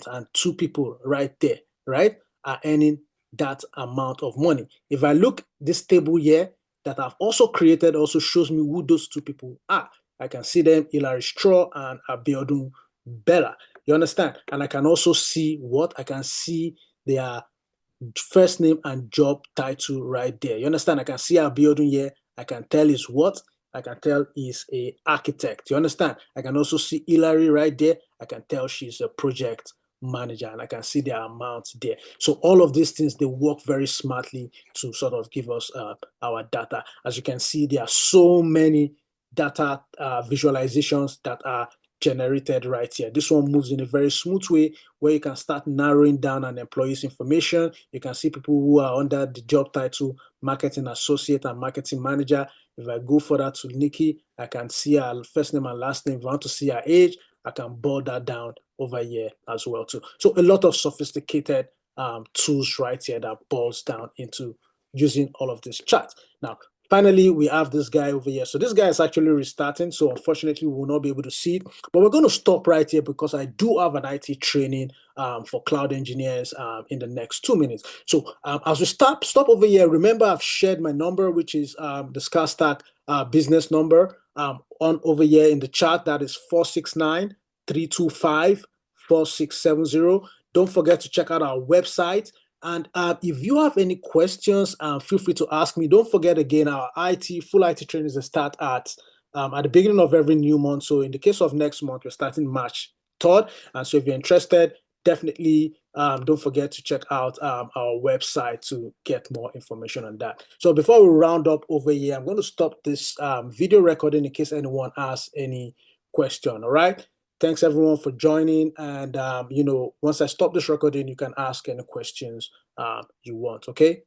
and 2 people right there, right, are earning that amount of money. If I look, this table here that I've also created also shows me who those 2 people are. I can see them, Hilary Straw and Abiodun Bella. You understand? And I can also see what? I can see their first name and job title right there. You understand? I can see Abiodun here. I can tell is what? I can tell is a architect. You understand? I can also see Hilary right there. I can tell she's a project manager, and I can see their amount there. So all of these things, they work very smartly to sort of give us our data. As you can see, there are so many data visualizations that are generated right here. This one moves in a very smooth way where you can start narrowing down an employee's information. You can see people who are under the job title marketing associate and marketing manager. If I go further to Nikki, I can see her first name and last name. If I want to see her age, I can boil that down over here as well too. So a lot of sophisticated tools right here that boils down into using all of this chat. Now, finally, we have this guy over here. So this guy is actually restarting. So unfortunately, we will not be able to see it. But we're going to stop right here because I do have an IT training for cloud engineers in the next 2 minutes. So as we stop over here, remember I've shared my number, which is the ScarStack business number on over here in the chat. That is 469-325-4670. Don't forget to check out our website. And if you have any questions, feel free to ask me. Don't forget, again, our full IT trainings start at the beginning of every new month. So in the case of next month, we're starting March 3rd. And so if you're interested, definitely don't forget to check out our website to get more information on that. So before we round up over here, I'm going to stop this video recording in case anyone has any question. All right. Thanks everyone for joining. And, once I stop this recording, you can ask any questions you want. Okay.